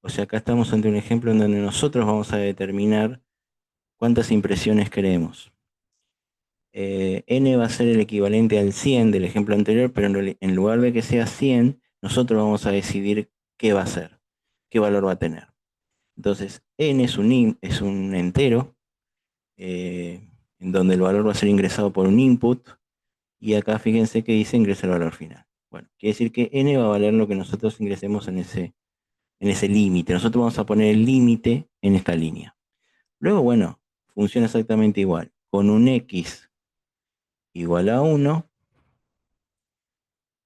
O sea, acá estamos ante un ejemplo en donde nosotros vamos a determinar cuántas impresiones queremos. N va a ser el equivalente al 100 del ejemplo anterior, pero en lugar de que sea 100, nosotros vamos a decidir qué va a ser, qué valor va a tener. Entonces, N es un entero, en donde el valor va a ser ingresado por un input, y acá fíjense que dice ingresa el valor final. Bueno, quiere decir que N va a valer lo que nosotros ingresemos en ese límite. Nosotros vamos a poner el límite en esta línea. Luego, bueno, funciona exactamente igual. Con un X igual a 1,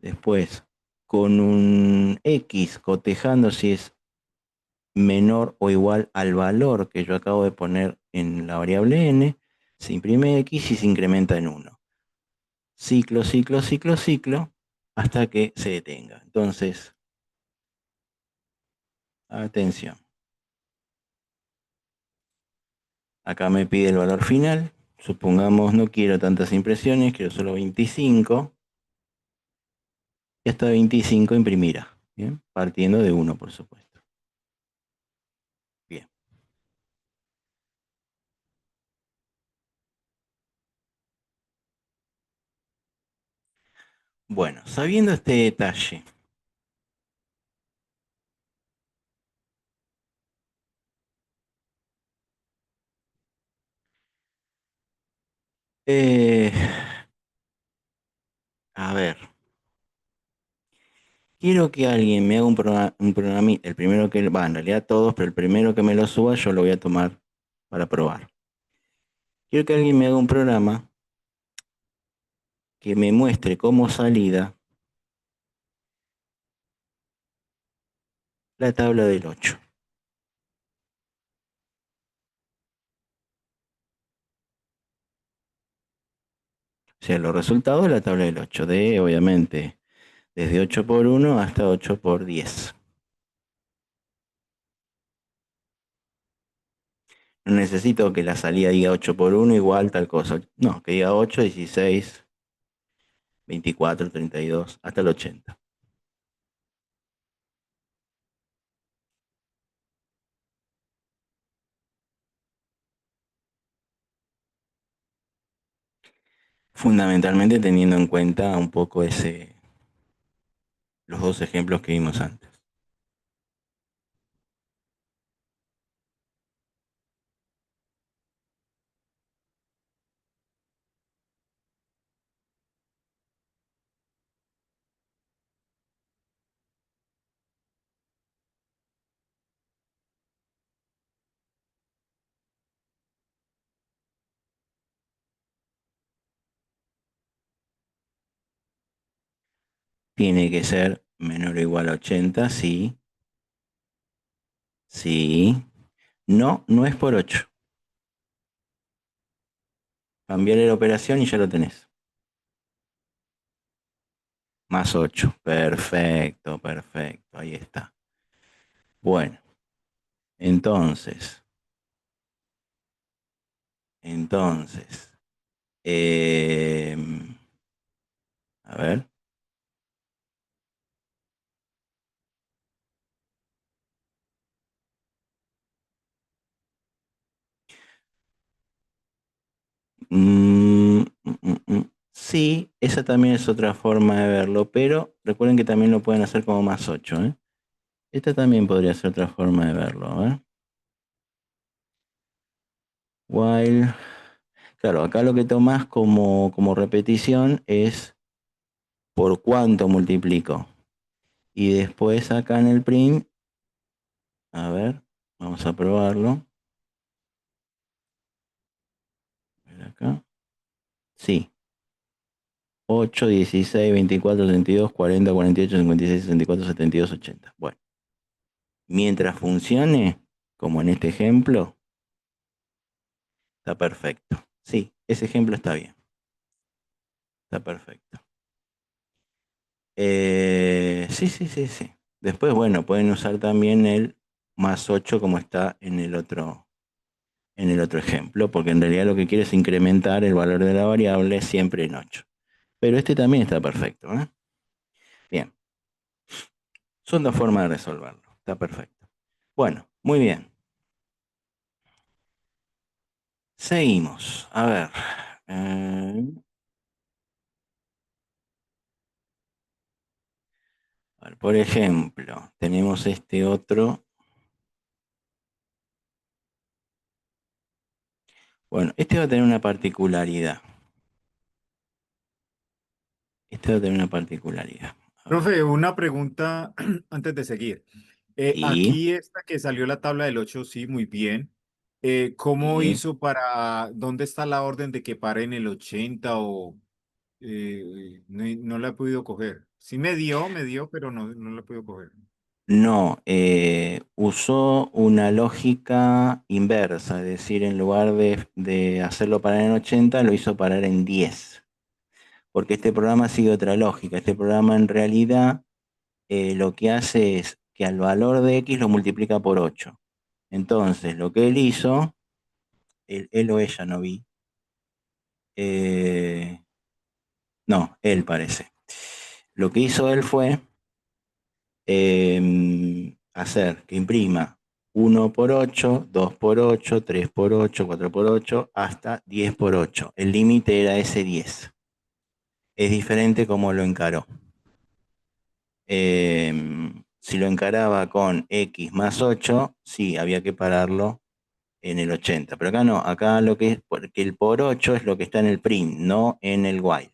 después con un X cotejando si es menor o igual al valor que yo acabo de poner en la variable n, se imprime X y se incrementa en 1. Ciclo, ciclo, ciclo, ciclo, hasta que se detenga. Entonces, atención. Acá me pide el valor final. Supongamos no quiero tantas impresiones, quiero solo 25. Y hasta 25 imprimirá. ¿Bien? Partiendo de 1, por supuesto. Bien. Bueno, sabiendo este detalle, eh, a ver, quiero que alguien me haga un programita, el primero que, va, en realidad todos, pero el primero que me lo suba yo lo voy a tomar para probar. Quiero que alguien me haga un programa que me muestre como salida la tabla del 8. O sea, los resultados de la tabla del 8, de obviamente desde 8 por 1 hasta 8 por 10. No necesito que la salida diga 8 por 1 igual tal cosa. No, que diga 8, 16, 24, 32, hasta el 80. Fundamentalmente teniendo en cuenta un poco los dos ejemplos que vimos antes. Tiene que ser menor o igual a 80, sí, sí. No, no es por 8. Cambiar la operación y ya lo tenés. Más 8. Perfecto, perfecto. Ahí está. Bueno, entonces, entonces, eh, a ver. Sí, esa también es otra forma de verlo, pero recuerden que también lo pueden hacer como más 8, ¿eh? Esta también podría ser otra forma de verlo, ¿eh? While, claro, acá lo que tomás como repetición es por cuánto multiplico. Y después acá en el print, a ver, vamos a probarlo. A ver acá. Sí, 8, 16, 24, 32, 40, 48, 56, 64, 72, 80. Bueno, mientras funcione, como en este ejemplo, está perfecto. Sí, ese ejemplo está bien. Está perfecto. Sí, sí, sí, sí. Después, bueno, pueden usar también el más 8 como está en el otro ejemplo, porque en realidad lo que quiere es incrementar el valor de la variable siempre en 8. Pero este también está perfecto, ¿eh? Bien, son dos formas de resolverlo. Está perfecto. Bueno, muy bien. Seguimos. A ver. eh, a ver, por ejemplo, tenemos este otro. Bueno, este va a tener una particularidad. Este va a tener una particularidad. A ver. Profe, una pregunta antes de seguir. Sí, Aquí esta que salió la tabla del 8, sí, muy bien. ¿Cómo sí. hizo dónde está la orden de que pare en el 80 o no la he podido coger? Sí me dio, pero no la he podido coger. No, usó una lógica inversa, es decir, en lugar de hacerlo parar en 80, lo hizo parar en 10. Porque este programa sigue otra lógica. Este programa en realidad lo que hace es que al valor de x lo multiplica por 8. Entonces, lo que él hizo, él o ella, no vi, eh, no, él parece. Lo que hizo él fue hacer que imprima 1 por 8, 2 por 8, 3 por 8, 4 por 8, hasta 10 por 8. El límite era ese 10. Es diferente como lo encaró. Si lo encaraba con x más 8, sí, había que pararlo en el 80. Pero acá no, acá lo que es, porque el por 8 es lo que está en el print, no en el while.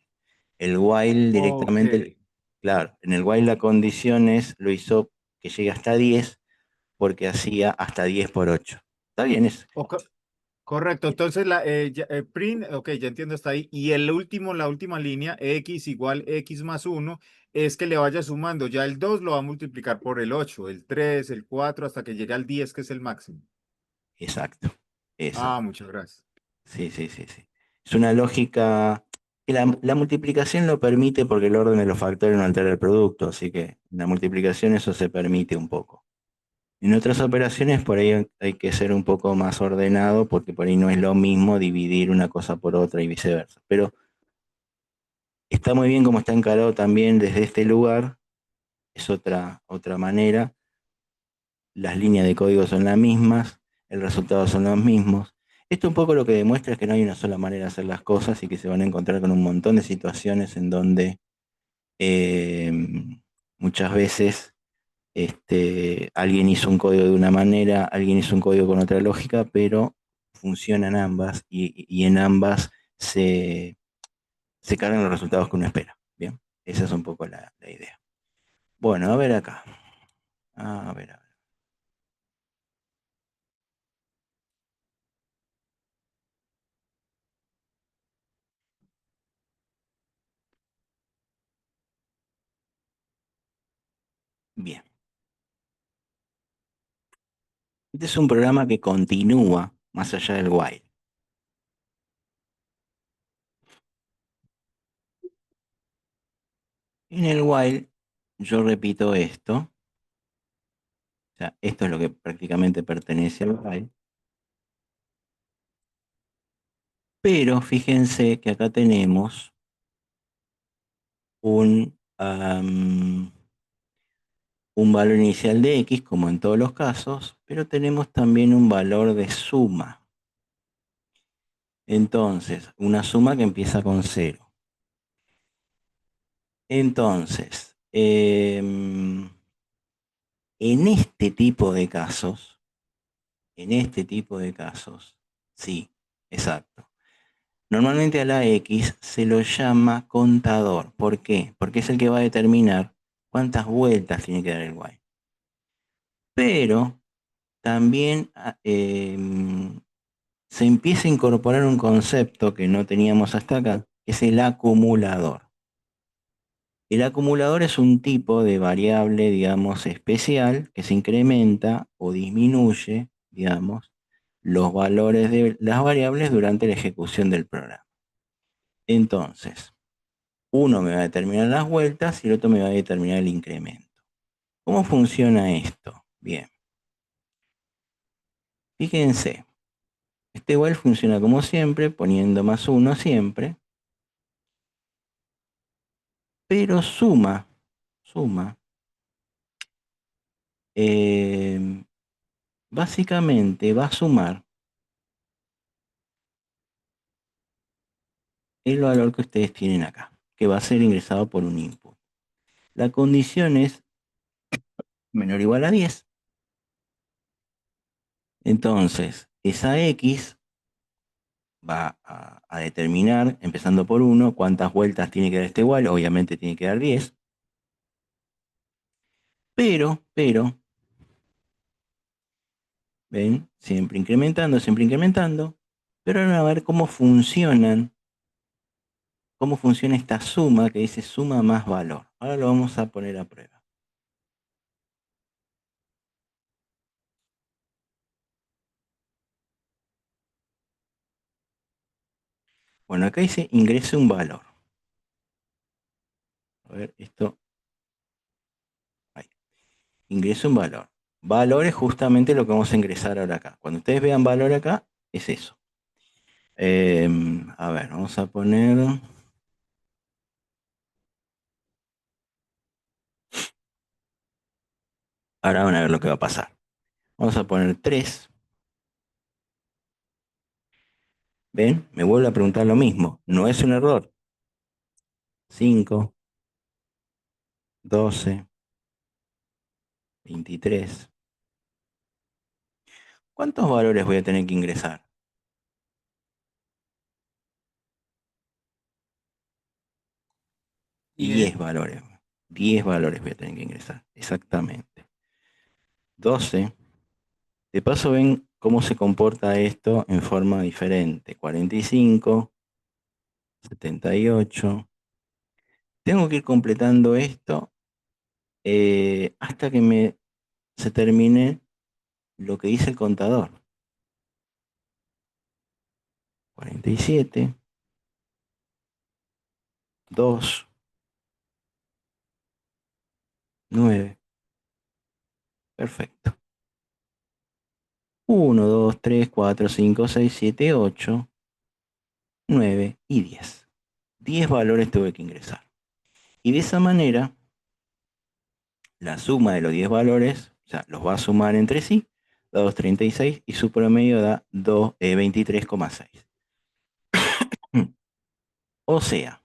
El while Ok. directamente, claro, en el while la condición es, lo hizo que llegue hasta 10 porque hacía hasta 10 por 8. ¿Está bien eso? O- Correcto, entonces print, ok, ya entiendo hasta ahí. Y la última línea, x igual x más uno, es que le vaya sumando. Ya el 2 lo va a multiplicar por el 8, el 3, el 4, hasta que llegue al 10, que es el máximo. Exacto, Ah, exacto. muchas gracias. Sí, sí, sí, sí. Es una lógica que la multiplicación lo permite porque el orden de los factores no altera el producto, así que en la multiplicación eso se permite un poco. En otras operaciones por ahí hay que ser un poco más ordenado porque por ahí no es lo mismo dividir una cosa por otra y viceversa. Pero está muy bien como está encarado también desde este lugar, es otra manera. Las líneas de código son las mismas, el resultado son los mismos. Esto un poco lo que demuestra es que no hay una sola manera de hacer las cosas y que se van a encontrar con un montón de situaciones en donde eh, muchas veces alguien hizo un código de una manera, alguien hizo un código con otra lógica, pero funcionan ambas y en ambas se cargan los resultados que uno espera. Bien, esa es un poco la idea. Bueno, a ver acá. A ver, a ver. Bien. Este es un programa que continúa más allá del while. En el while yo repito esto, o sea, esto es lo que prácticamente pertenece al while, pero fíjense que acá tenemos un valor inicial de x, como en todos los casos, pero tenemos también un valor de suma. Entonces, una suma que empieza con 0. Entonces, en este tipo de casos, sí, exacto. Normalmente a la X se lo llama contador. ¿Por qué? Porque es el que va a determinar cuántas vueltas tiene que dar el Y. Pero también se empieza a incorporar un concepto que no teníamos hasta acá, que es el acumulador. El acumulador es un tipo de variable, digamos, especial que se incrementa o disminuye, digamos, los valores de las variables durante la ejecución del programa. Entonces, uno me va a determinar las vueltas y el otro me va a determinar el incremento. ¿Cómo funciona esto? Bien, fíjense, este while funciona como siempre, poniendo más uno siempre, pero suma, eh, básicamente va a sumar el valor que ustedes tienen acá, que va a ser ingresado por un input. La condición es menor o igual a 10. Entonces, esa X va a determinar, empezando por 1, cuántas vueltas tiene que dar este while. Obviamente tiene que dar 10. Pero, ven, siempre incrementando. Pero ahora van a ver cómo funciona esta suma que dice suma más valor. Ahora lo vamos a poner a prueba. Bueno, acá dice ingrese un valor. A ver, esto. Ahí. Ingrese un valor. Valor es justamente lo que vamos a ingresar ahora acá. Cuando ustedes vean valor acá, es eso. A ver, vamos a poner. Ahora van a ver lo que va a pasar. Vamos a poner 3. ¿Ven? Me vuelve a preguntar lo mismo. No es un error. 5, 12, 23. ¿Cuántos valores voy a tener que ingresar? 10 valores. 10 valores voy a tener que ingresar. Exactamente. 12. De paso ven cómo se comporta esto en forma diferente. 45, 78. Tengo que ir completando esto hasta que se termine lo que dice el contador. 47, 2, 9. Perfecto. 1, 2, 3, 4, 5, 6, 7, 8, 9 y 10. 10 valores tuve que ingresar. Y de esa manera, la suma de los 10 valores, o sea, los va a sumar entre sí, da 2,36 y su promedio da 23,6. O sea,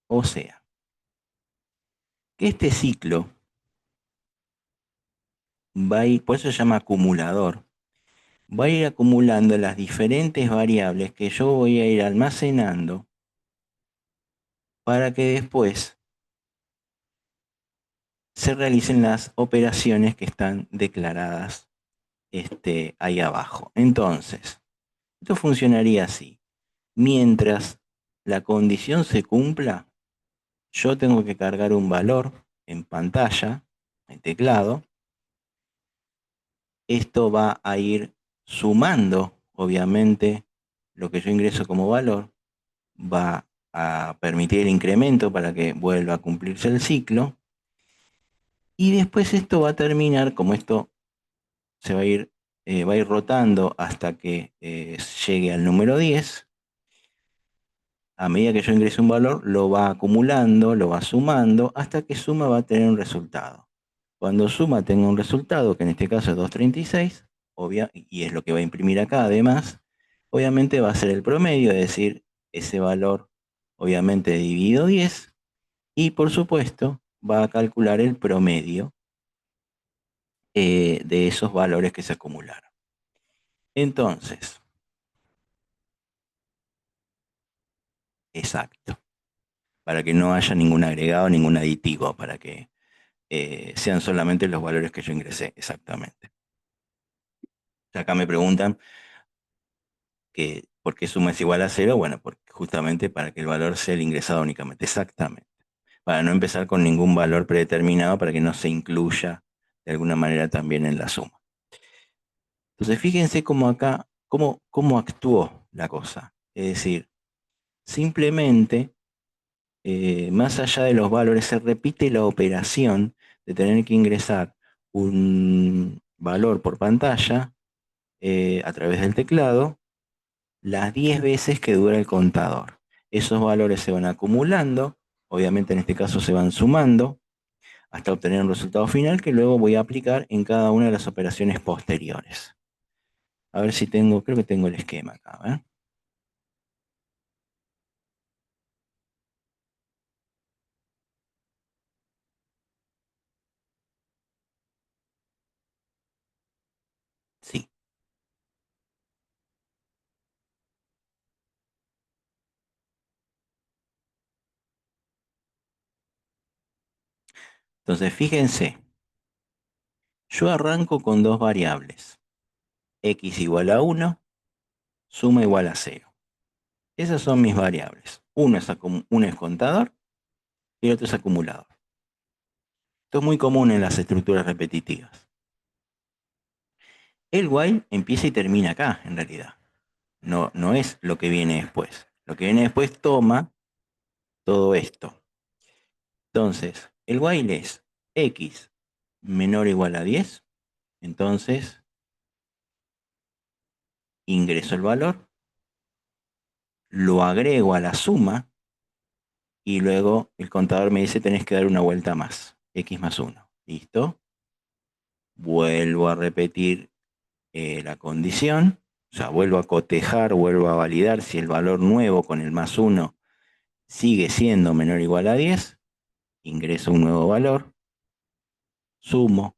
o sea, que este ciclo va a ir, por eso se llama acumulador, va a ir acumulando las diferentes variables que yo voy a ir almacenando para que después se realicen las operaciones que están declaradas ahí abajo. Entonces, esto funcionaría así. Mientras la condición se cumpla, yo tengo que cargar un valor en pantalla, en teclado. Esto va a ir sumando, obviamente, lo que yo ingreso como valor. Va a permitir el incremento para que vuelva a cumplirse el ciclo. Y después esto va a terminar, como esto se va a ir rotando hasta que llegue al número 10. A medida que yo ingrese un valor, lo va acumulando, lo va sumando, hasta que suma va a tener un resultado. Cuando suma tenga un resultado, que en este caso es 236, y es lo que va a imprimir acá además, obviamente va a ser el promedio, es decir, ese valor obviamente dividido 10, y por supuesto va a calcular el promedio de esos valores que se acumularon. Entonces, exacto, para que no haya ningún agregado, ningún aditivo, para que sean solamente los valores que yo ingresé, exactamente. Acá me preguntan que por qué suma es igual a cero. Bueno, porque justamente para que el valor sea el ingresado únicamente, exactamente. Para no empezar con ningún valor predeterminado, para que no se incluya de alguna manera también en la suma. Entonces, fíjense cómo acá, cómo actuó la cosa. Es decir, simplemente, más allá de los valores, se repite la operación de tener que ingresar un valor por pantalla a través del teclado las 10 veces que dura el contador. Esos valores se van acumulando, obviamente en este caso se van sumando, hasta obtener un resultado final que luego voy a aplicar en cada una de las operaciones posteriores. A ver si tengo, creo que tengo el esquema acá. ¿Eh? Sí. Entonces, fíjense, yo arranco con dos variables, x igual a 1, suma igual a 0. Esas son mis variables. Uno es contador y el otro es acumulador. Esto es muy común en las estructuras repetitivas. El while empieza y termina acá, en realidad. No, no es lo que viene después. Lo que viene después toma todo esto. Entonces, el while es x menor o igual a 10. Entonces, ingreso el valor, lo agrego a la suma y luego el contador me dice tenés que dar una vuelta más, x más 1. ¿Listo? Vuelvo a repetir la condición, o sea, vuelvo a cotejar, vuelvo a validar si el valor nuevo con el más 1 sigue siendo menor o igual a 10, ingreso un nuevo valor, sumo,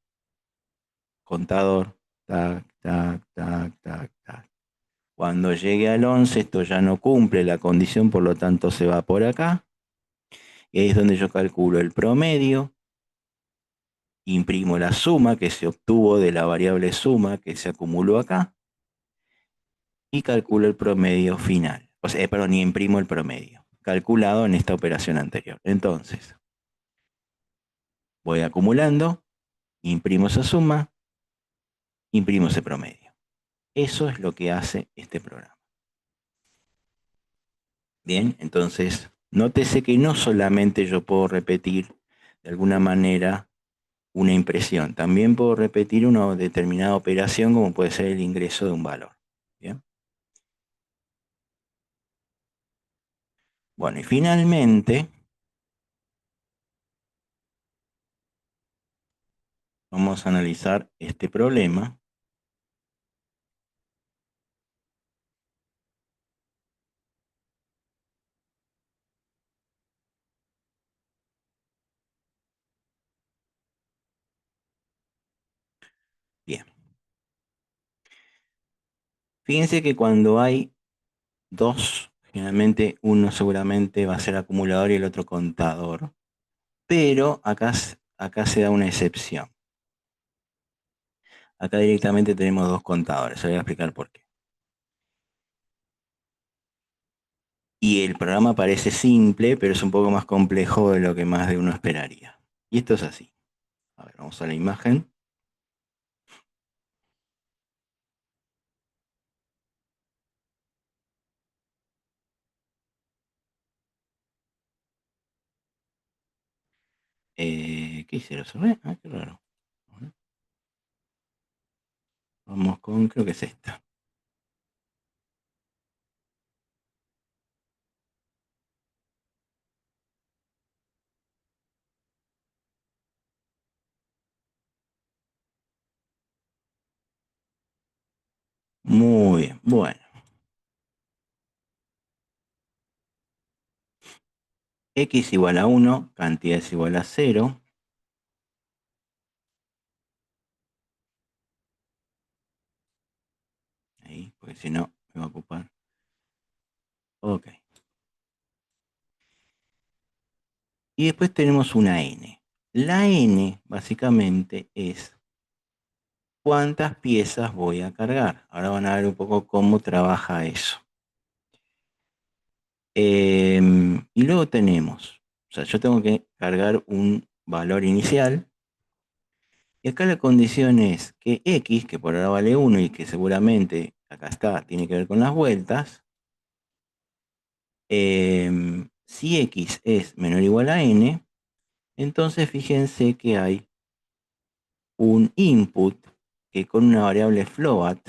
contador, tac, tac, tac, tac, tac. Cuando llegue al 11, esto ya no cumple la condición, por lo tanto se va por acá. Y ahí es donde yo calculo el promedio, imprimo la suma que se obtuvo de la variable suma que se acumuló acá y calculo el promedio final. O sea, perdón, y imprimo el promedio calculado en esta operación anterior. Entonces, voy acumulando, imprimo esa suma, imprimo ese promedio. Eso es lo que hace este programa. Bien, entonces, nótese que no solamente yo puedo repetir de alguna manera una impresión, también puedo repetir una determinada operación como puede ser el ingreso de un valor. Bien. Bueno, y finalmente, vamos a analizar este problema Fíjense que cuando hay dos, generalmente uno seguramente va a ser acumulador y el otro contador. Pero acá se da una excepción. Acá directamente tenemos dos contadores. Se voy a explicar por qué. Y el programa parece simple, pero es un poco más complejo de lo que más de uno esperaría. Y esto es así. A ver, vamos a la imagen. ¿Qué hice? ¿Lo cerré? Ah, qué raro. Vamos con, creo que es esta. Muy bien, bueno. X igual a 1, cantidad es igual a 0. Ahí, porque si no, me va a ocupar. Ok. Y después tenemos una n. La n, básicamente, es cuántas piezas voy a cargar. Ahora van a ver un poco cómo trabaja eso. Y luego tenemos, o sea, yo tengo que cargar un valor inicial. Y acá la condición es que x, que por ahora vale 1 y que seguramente acá está, tiene que ver con las vueltas. Si x es menor o igual a n, entonces fíjense que hay un input que con una variable float,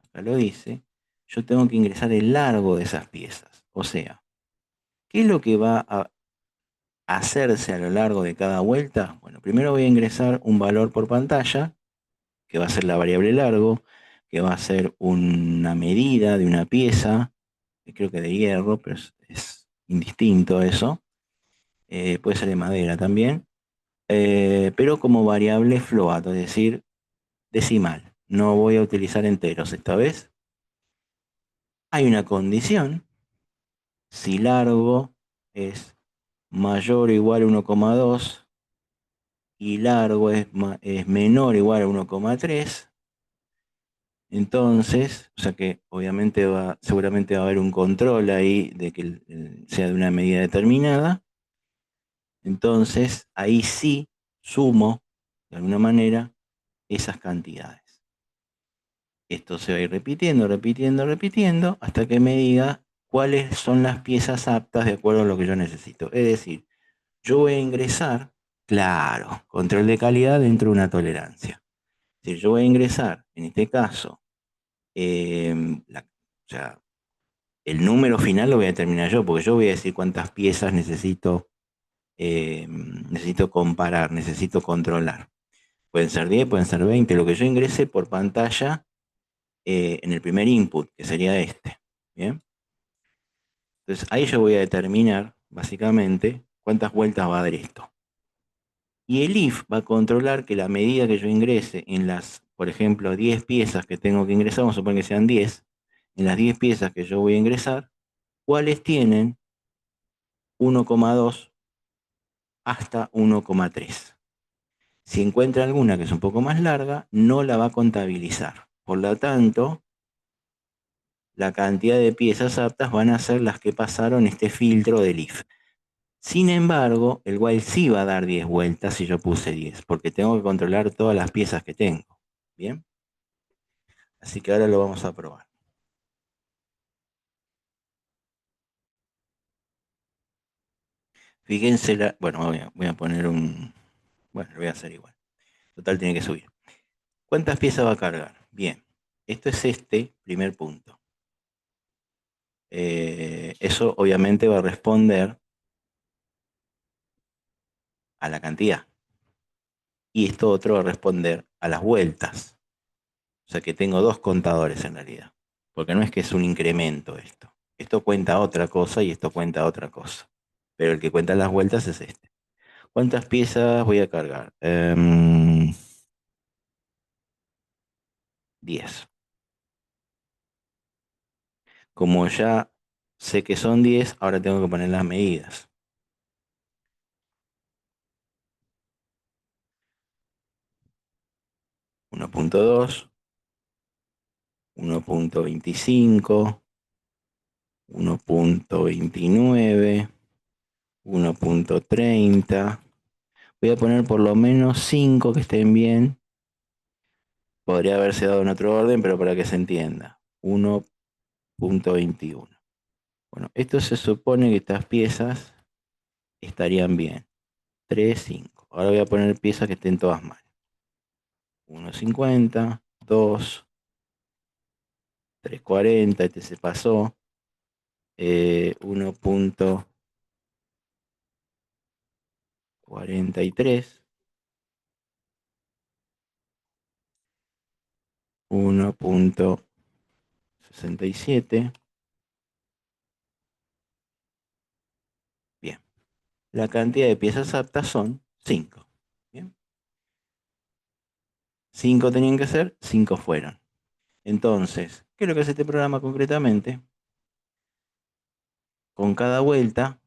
acá lo dice, yo tengo que ingresar el largo de esas piezas. O sea, ¿qué es lo que va a hacerse a lo largo de cada vuelta? Bueno, primero voy a ingresar un valor por pantalla, que va a ser la variable largo, que va a ser una medida de una pieza, que creo que de hierro, pero es indistinto eso. Puede ser de madera también, pero como variable float, es decir, decimal. No voy a utilizar enteros esta vez. Hay una condición: si largo es mayor o igual a 1,2 y largo es menor o igual a 1,3, entonces, o sea que obviamente seguramente va a haber un control ahí de que sea de una medida determinada, entonces ahí sí sumo de alguna manera esas cantidades. Esto se va a ir repitiendo, repitiendo, repitiendo, hasta que me diga cuáles son las piezas aptas de acuerdo a lo que yo necesito. Es decir, yo voy a ingresar, claro, control de calidad dentro de una tolerancia. Si yo voy a ingresar, en este caso, o sea, el número final lo voy a determinar yo, porque yo voy a decir cuántas piezas necesito comparar, necesito controlar. Pueden ser 10, pueden ser 20, lo que yo ingrese por pantalla en el primer input, que sería este. ¿Bien? Entonces ahí yo voy a determinar, básicamente, cuántas vueltas va a dar esto. Y el if va a controlar que la medida que yo ingrese en las, por ejemplo, 10 piezas que tengo que ingresar, vamos a suponer que sean 10, en las 10 piezas que yo voy a ingresar, cuáles tienen 1,2 hasta 1,3. Si encuentra alguna que es un poco más larga, no la va a contabilizar. Por lo tanto, la cantidad de piezas aptas van a ser las que pasaron este filtro del if. Sin embargo, el while sí va a dar 10 vueltas si yo puse 10, porque tengo que controlar todas las piezas que tengo. ¿Bien? Así que ahora lo vamos a probar. Fíjense, bueno, voy a poner un... Bueno, lo voy a hacer igual. Total, tiene que subir. ¿Cuántas piezas va a cargar? Bien, esto es este primer punto. Eso obviamente va a responder a la cantidad. Y esto otro va a responder a las vueltas. O sea que tengo dos contadores en realidad. Porque no es que es un incremento esto. Esto cuenta otra cosa y esto cuenta otra cosa. Pero el que cuenta las vueltas es este. ¿Cuántas piezas voy a cargar? 10. Como ya sé que son 10, ahora tengo que poner las medidas. Uno punto dos, 1.25, 1.29, 1.30. Voy a poner por lo menos 5 que estén bien. Podría haberse dado en otro orden, pero para que se entienda. 1.21. Bueno, esto se supone que estas piezas estarían bien. 3, 5. Ahora voy a poner piezas que estén todas mal. 1.50, 2, 3.40, este se pasó. 1.43, 1.67. Bien. La cantidad de piezas aptas son 5. Bien. 5 tenían que ser, 5 fueron. Entonces, ¿qué es lo que hace este programa concretamente? Con cada vuelta,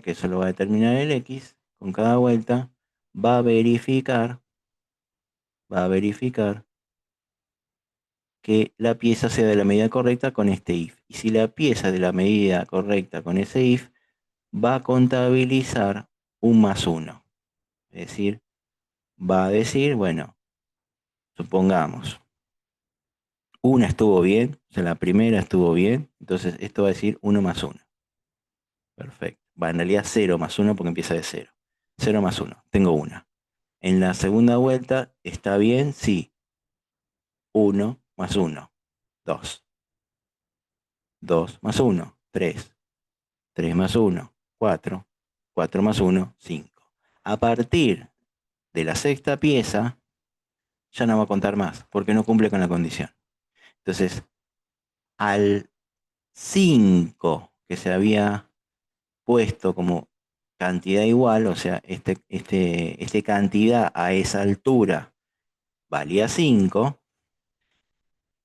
que eso lo va a determinar el X, con cada vuelta va a verificar que la pieza sea de la medida correcta con este if. Y si la pieza es de la medida correcta con ese if, va a contabilizar un más uno. Es decir, va a decir, bueno, supongamos, una estuvo bien, o sea, la primera estuvo bien, entonces esto va a decir uno más uno. Perfecto. Va, en realidad 0 más uno porque empieza de 0. 0 más uno, tengo una. En la segunda vuelta, ¿está bien? Sí. 1 más uno, 2. 2 más uno, 3. 3 más uno, 4. 4 más uno, 5. A partir de la sexta pieza, ya no va a contar más, porque no cumple con la condición. Entonces, al 5 que se había puesto como cantidad igual, o sea, este cantidad a esa altura valía 5,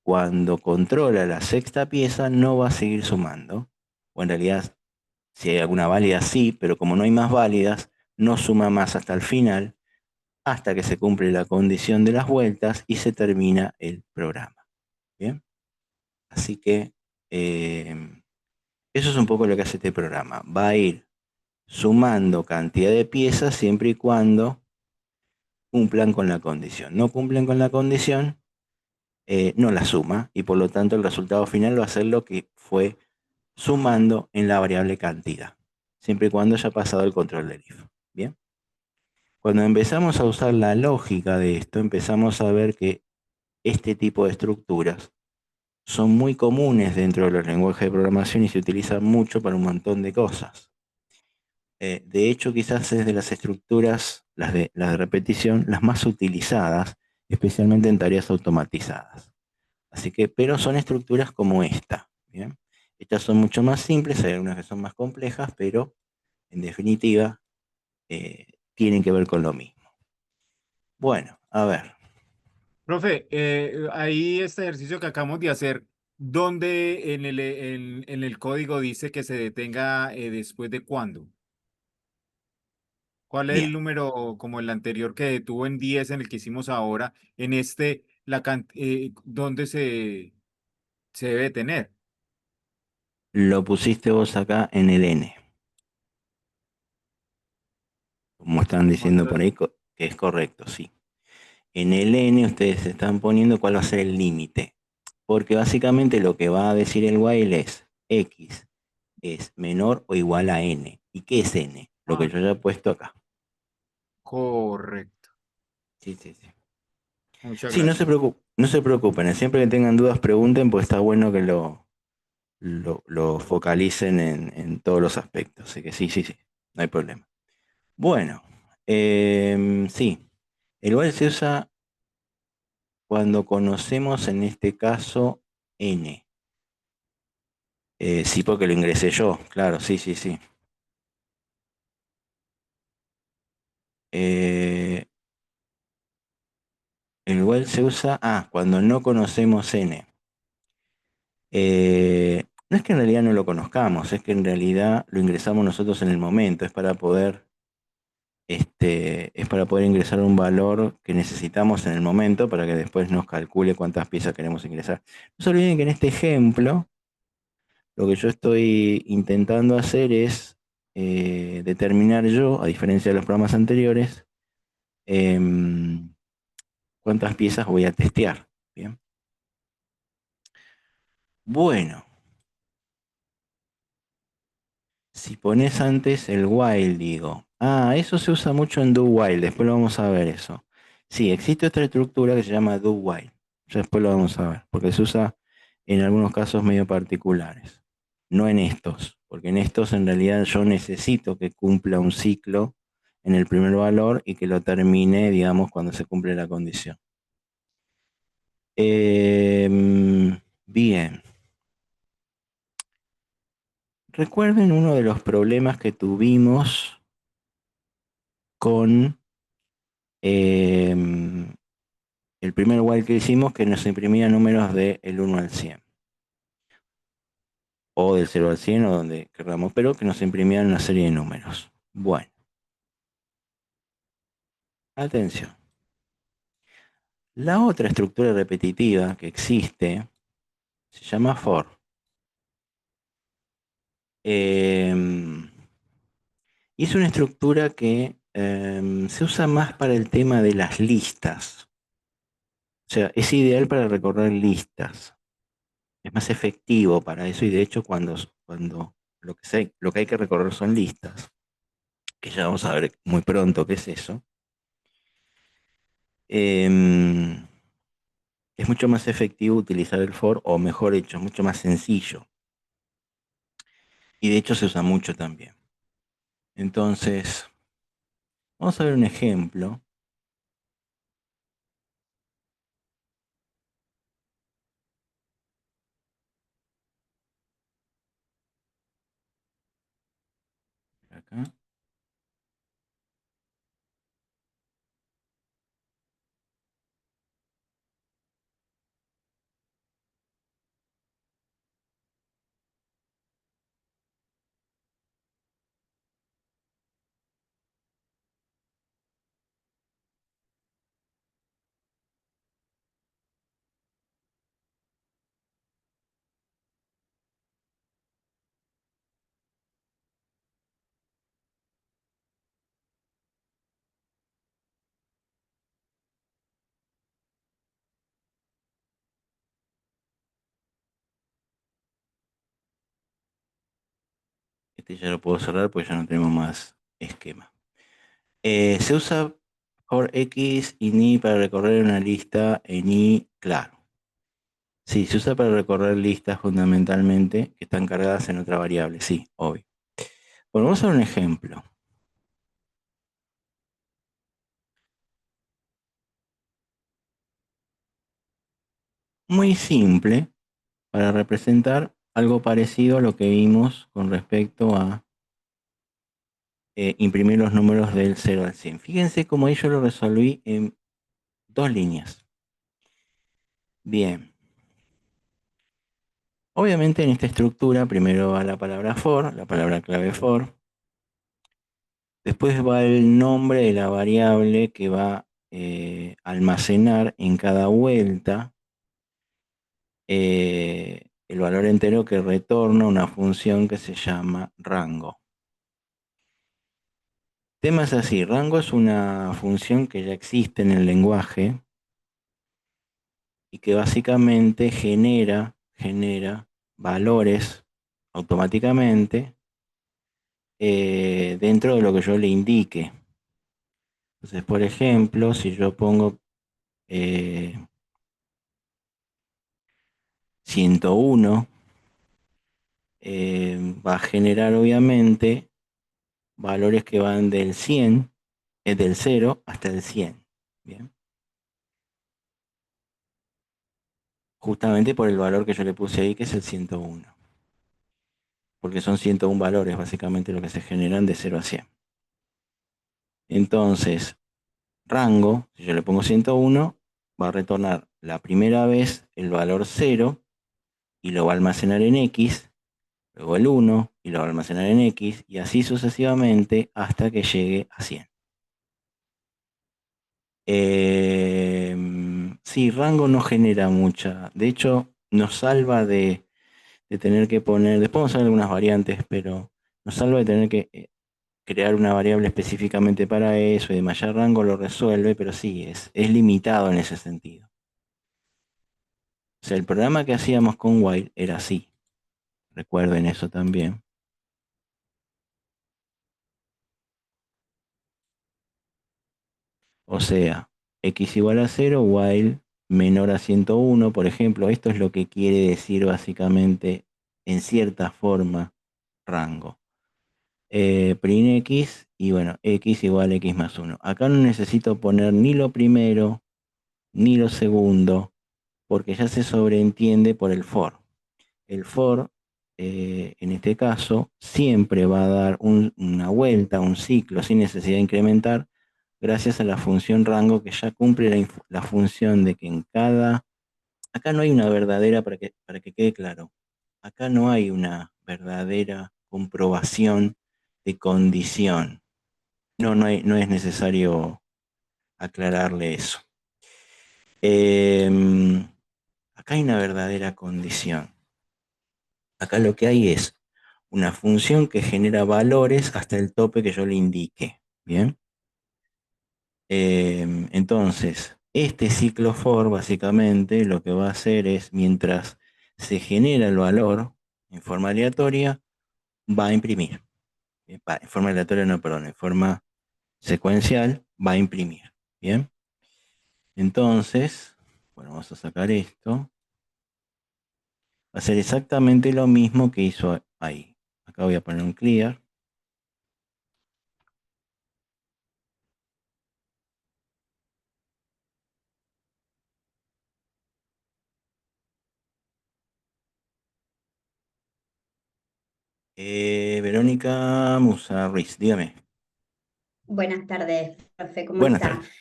cuando controla la sexta pieza no va a seguir sumando. O en realidad, si hay alguna válida, sí, pero como no hay más válidas, no suma más hasta el final, hasta que se cumple la condición de las vueltas y se termina el programa. ¿Bien? Así que eso es un poco lo que hace este programa. Va a ir sumando cantidad de piezas siempre y cuando cumplan con la condición. No cumplen con la condición, no la suma y por lo tanto el resultado final va a ser lo que fue sumando en la variable cantidad, siempre y cuando haya pasado el control del if. Bien. Cuando empezamos a usar la lógica de esto, empezamos a ver que este tipo de estructuras son muy comunes dentro de los lenguajes de programación y se utilizan mucho para un montón de cosas. De hecho, quizás es de las estructuras, las de repetición, las más utilizadas, especialmente en tareas automatizadas. Así que, pero son estructuras como esta. ¿Bien? Estas son mucho más simples, hay algunas que son más complejas, pero en definitiva tienen que ver con lo mismo. Bueno, a ver. Profe, ahí este ejercicio que acabamos de hacer, ¿dónde en el código dice que se detenga después de cuándo? ¿Cuál es el Bien, número como el anterior que detuvo en 10 en el que hicimos ahora? En este, ¿dónde se debe detener? lo pusiste vos acá en el n, como están diciendo por Otra- ahí, que es correcto, sí. En el n ustedes están poniendo cuál va a ser el límite, porque básicamente lo que va a decir el while es x es menor o igual a n. ¿Y qué es n? Lo que Ah, yo ya he puesto acá. correcto. Sí, sí, sí. Muchas Sí, gracias. no se preocupen, siempre que tengan dudas pregunten, pues está bueno que lo focalicen en todos los aspectos. Así que sí, sí, sí, no hay problema. Bueno, sí, el while se usa cuando conocemos en este caso n. Sí, porque lo ingresé yo, claro, sí, sí, sí. Eh, el while se usa, cuando no conocemos n. No es que en realidad no lo conozcamos, es que en realidad lo ingresamos nosotros en el momento, es para poder ingresar un valor que necesitamos en el momento para que después nos calcule cuántas piezas queremos ingresar. No se olviden que en este ejemplo, lo que yo estoy intentando hacer es determinar yo, a diferencia de los programas anteriores, em, cuántas piezas voy a testear. Bien. Bueno, si pones antes el while, digo. Ah, eso se usa mucho en do while, después lo vamos a ver eso. Sí, existe otra estructura que se llama do while. Ya después lo vamos a ver, porque se usa en algunos casos medio particulares. No en estos, porque en estos en realidad yo necesito que cumpla un ciclo en el primer valor y que lo termine, digamos, cuando se cumple la condición. Bien. Recuerden uno de los problemas que tuvimos con el primer while que hicimos, que nos imprimía números del 1 al 100. O del 0 al 100 o donde queramos, pero que nos imprimían una serie de números. Bueno, atención. La otra estructura repetitiva que existe se llama for. Y es una estructura que se usa más para el tema de las listas. O sea, es ideal para recorrer listas. Es más efectivo para eso y de hecho cuando lo que hay que recorrer son listas, que ya vamos a ver muy pronto qué es eso, em, es mucho más efectivo utilizar el for, o mejor dicho, es mucho más sencillo. Y de hecho se usa mucho también. Entonces, vamos a ver un ejemplo. Acá. Este ya lo puedo cerrar porque ya no tenemos más esquema. Se usa for x y ni para recorrer una lista en i, claro. Sí, se usa para recorrer listas fundamentalmente que están cargadas en otra variable, sí, obvio. Bueno, vamos a ver un ejemplo. Muy simple para representar algo parecido a lo que vimos con respecto a imprimir los números del 0 al 100. Fíjense cómo ahí yo lo resolví en dos líneas. Bien. Obviamente en esta estructura primero va la palabra for, la palabra clave for. Después va el nombre de la variable que va a almacenar en cada vuelta el valor entero que retorna una función que se llama rango. Temas así, rango es una función que ya existe en el lenguaje y que básicamente genera valores automáticamente dentro de lo que yo le indique. Entonces, por ejemplo, si yo pongo 101, va a generar obviamente valores que van del 100, del 0 hasta el 100. Bien. Justamente por el valor que yo le puse ahí, que es el 101. Porque son 101 valores, básicamente, lo que se generan de 0 a 100. Entonces, rango, si yo le pongo 101, va a retornar la primera vez el valor 0 y lo va a almacenar en X, luego el 1 y lo va a almacenar en X, y así sucesivamente hasta que llegue a 100. Sí, rango no genera mucha. De hecho, nos salva de tener que poner, después vamos a ver algunas variantes, pero nos salva de tener que crear una variable específicamente para eso y demás. Ya rango lo resuelve, pero sí, es limitado en ese sentido. O sea, el programa que hacíamos con while era así. Recuerden eso también. O sea, x igual a 0, while menor a 101, por ejemplo. Esto es lo que quiere decir básicamente, en cierta forma, rango. Print x y bueno, x igual a x más 1. Acá no necesito poner ni lo primero ni lo segundo, porque ya se sobreentiende por el for. El for, en este caso, siempre va a dar una vuelta, un ciclo, sin necesidad de incrementar, gracias a la función rango que ya cumple la función de que en cada... Acá no hay una verdadera, para que quede claro, acá no hay una verdadera comprobación de condición. No, no es necesario aclararle eso. Acá hay una verdadera condición. Acá lo que hay es una función que genera valores hasta el tope que yo le indique. Bien. Entonces, este ciclo for básicamente lo que va a hacer es, mientras se genera el valor en forma aleatoria, va a imprimir. En forma aleatoria no, perdón, en forma secuencial va a imprimir. Bien. Entonces, bueno, vamos a sacar esto. Va a ser exactamente lo mismo que hizo ahí. Acá voy a poner un clear. Verónica Musa Ruiz, dígame. Buenas tardes, profe, ¿cómo Buenas está? tardes.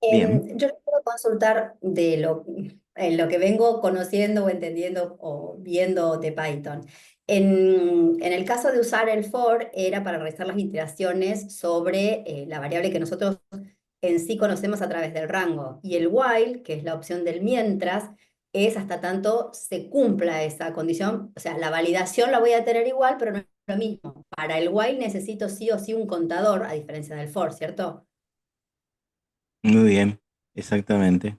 Bien. Yo le quiero consultar de lo que vengo conociendo o entendiendo o viendo de Python. En el caso de usar el for, era para realizar las iteraciones sobre la variable que nosotros en sí conocemos a través del rango. Y el while, que es la opción del mientras, es hasta tanto se cumpla esa condición. O sea, la validación la voy a tener igual, pero no es lo mismo. Para el while necesito sí o sí un contador, a diferencia del for, ¿cierto? Muy bien. Exactamente.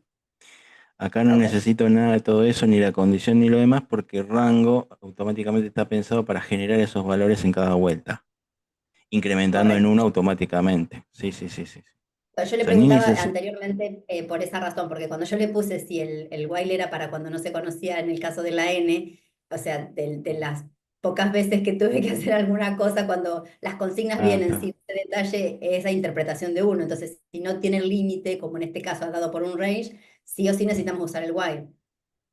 Acá no Ok. necesito nada de todo eso, ni la condición ni lo demás, porque rango automáticamente está pensado para generar esos valores en cada vuelta, incrementando en Correcto. uno automáticamente. Sí, sí, sí, sí. Yo O le sea, ni preguntaba necesito... anteriormente por esa razón, porque cuando yo le puse si el while era para cuando no se conocía en el caso de la N, o sea, de las pocas veces que tuve que hacer alguna cosa, cuando las consignas Ah, vienen está. sin ese detalle, esa interpretación de uno. Entonces, si no tiene límite, como en este caso ha dado por un range, sí o sí necesitamos usar el while.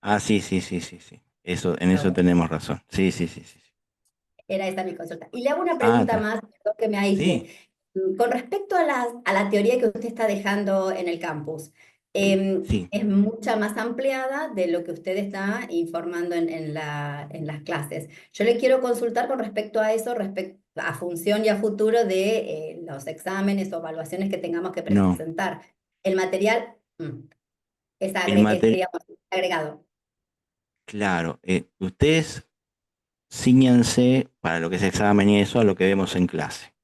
Ah, sí, sí, sí, sí, sí. En eso Ok. tenemos razón. Sí, sí, sí, sí. Sí. Era esta mi consulta. Y le hago una Ah, pregunta está. más, perdón que me aísle. Sí, Con respecto a la teoría que usted está dejando en el campus, sí. es mucha más ampliada de lo que usted está informando en las clases. Yo le quiero consultar con respecto a eso, respecto a función y a futuro de los exámenes o evaluaciones que tengamos que No. presentar. El material El material, digamos, agregado. claro. Ustedes cíñanse para lo que es examen y eso a lo que vemos en clase.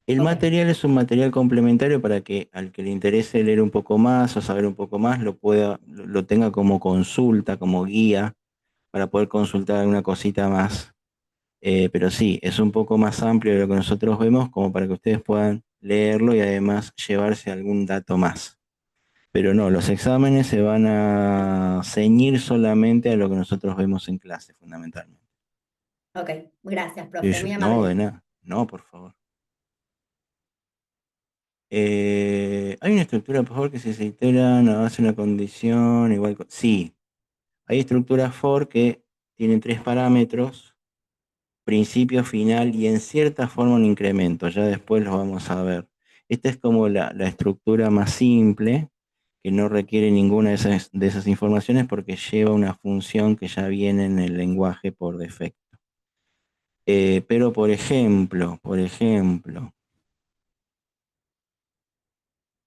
El Ok. material es un material complementario para que al que le interese leer un poco más o saber un poco más lo tenga como consulta, como guía, para poder consultar alguna cosita más. Pero sí, es un poco más amplio de lo que nosotros vemos, como para que ustedes puedan leerlo y además llevarse algún dato más. Pero no, los exámenes se van a ceñir solamente a lo que nosotros vemos en clase, fundamentalmente. Ok, gracias, Sí, profe, muy no, de amable. nada. No, por favor. Hay una estructura, por favor, que se itera, no hace una condición, igual. Sí, hay estructuras for que tienen tres parámetros, principio, final y en cierta forma un incremento. Ya después lo vamos a ver. Esta es como la estructura más simple, que no requiere ninguna de esas informaciones porque lleva una función que ya viene en el lenguaje por defecto. Pero por ejemplo,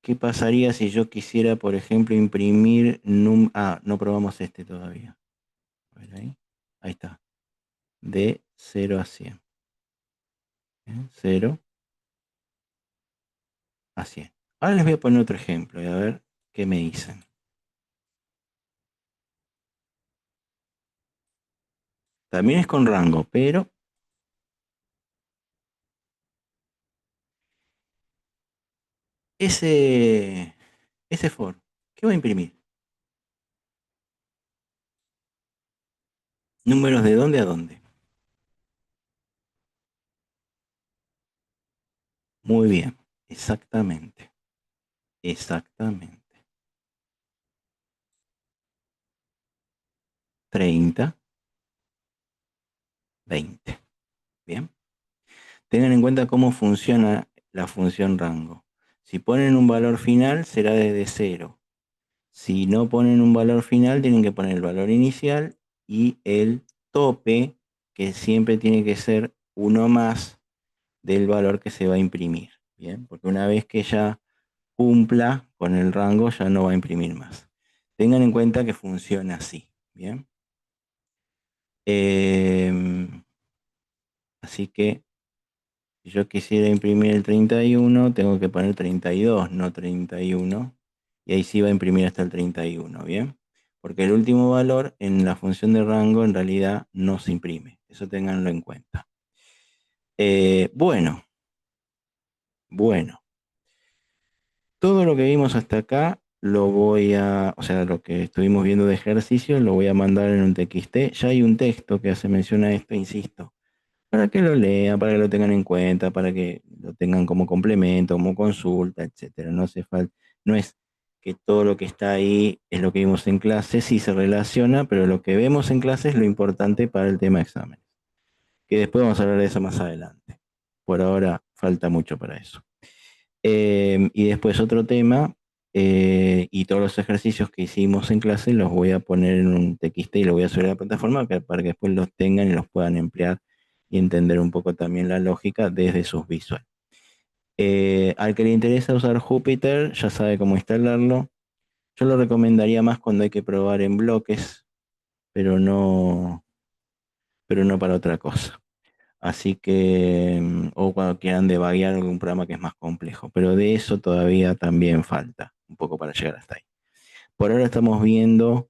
¿qué pasaría si yo quisiera, por ejemplo, imprimir no probamos este todavía. A ver ahí. Ahí está. De 0 a 100. 0 a 100. Ahora les voy a poner otro ejemplo y a ver qué me dicen. También es con rango, pero ese for, ¿qué va a imprimir? ¿Números de dónde a dónde? Muy bien, exactamente. Exactamente. 30, 20. Bien. Tengan en cuenta cómo funciona la función rango. Si ponen un valor final, será desde 0. Si no ponen un valor final, tienen que poner el valor inicial y el tope, que siempre tiene que ser uno más del valor que se va a imprimir. Bien, porque una vez que ya cumpla con el rango, ya no va a imprimir más. Tengan en cuenta que funciona así. Bien. Así que si yo quisiera imprimir el 31, tengo que poner 32, no 31. Y ahí sí va a imprimir hasta el 31, ¿bien? Porque el último valor en la función de rango en realidad no se imprime. Eso tenganlo en cuenta. Bueno. Todo lo que vimos hasta acá o sea, lo que estuvimos viendo de ejercicio, lo voy a mandar en un TXT. Ya hay un texto que hace mención a esto, insisto, para que lo lean, para que lo tengan en cuenta, para que lo tengan como complemento, como consulta, etcétera. No hace falta, no es que todo lo que está ahí es lo que vimos en clase, sí se relaciona, pero lo que vemos en clase es lo importante para el tema examen. Que después vamos a hablar de eso más adelante. Por ahora falta mucho para eso. Y después otro tema, y todos los ejercicios que hicimos en clase los voy a poner en un TXT y los voy a subir a la plataforma para que después los tengan y los puedan emplear y entender un poco también la lógica desde sus visuales. Al que le interesa usar Jupyter ya sabe cómo instalarlo. Yo lo recomendaría más cuando hay que probar en bloques, pero no para otra cosa. Así que, o cuando quieran debuguear algún programa que es más complejo, pero de eso todavía también falta un poco para llegar hasta ahí. Por ahora estamos viendo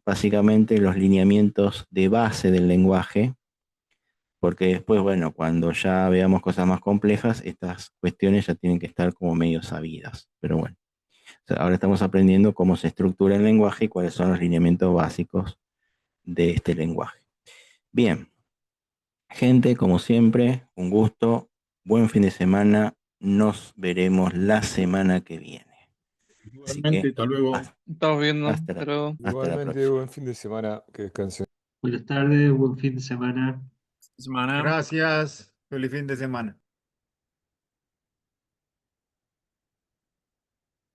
básicamente los lineamientos de base del lenguaje, porque después, bueno, cuando ya veamos cosas más complejas, estas cuestiones ya tienen que estar como medio sabidas. Pero bueno, o sea, ahora estamos aprendiendo cómo se estructura el lenguaje y cuáles son los lineamientos básicos de este lenguaje. Bien. Gente, como siempre, un gusto, buen fin de semana, nos veremos la semana que viene. Así Igualmente, que hasta luego. Estamos viendo, hasta la pero Igualmente, próxima. buen fin de semana, que descansen. Buenas tardes, buen fin de semana. Gracias. Feliz fin de semana.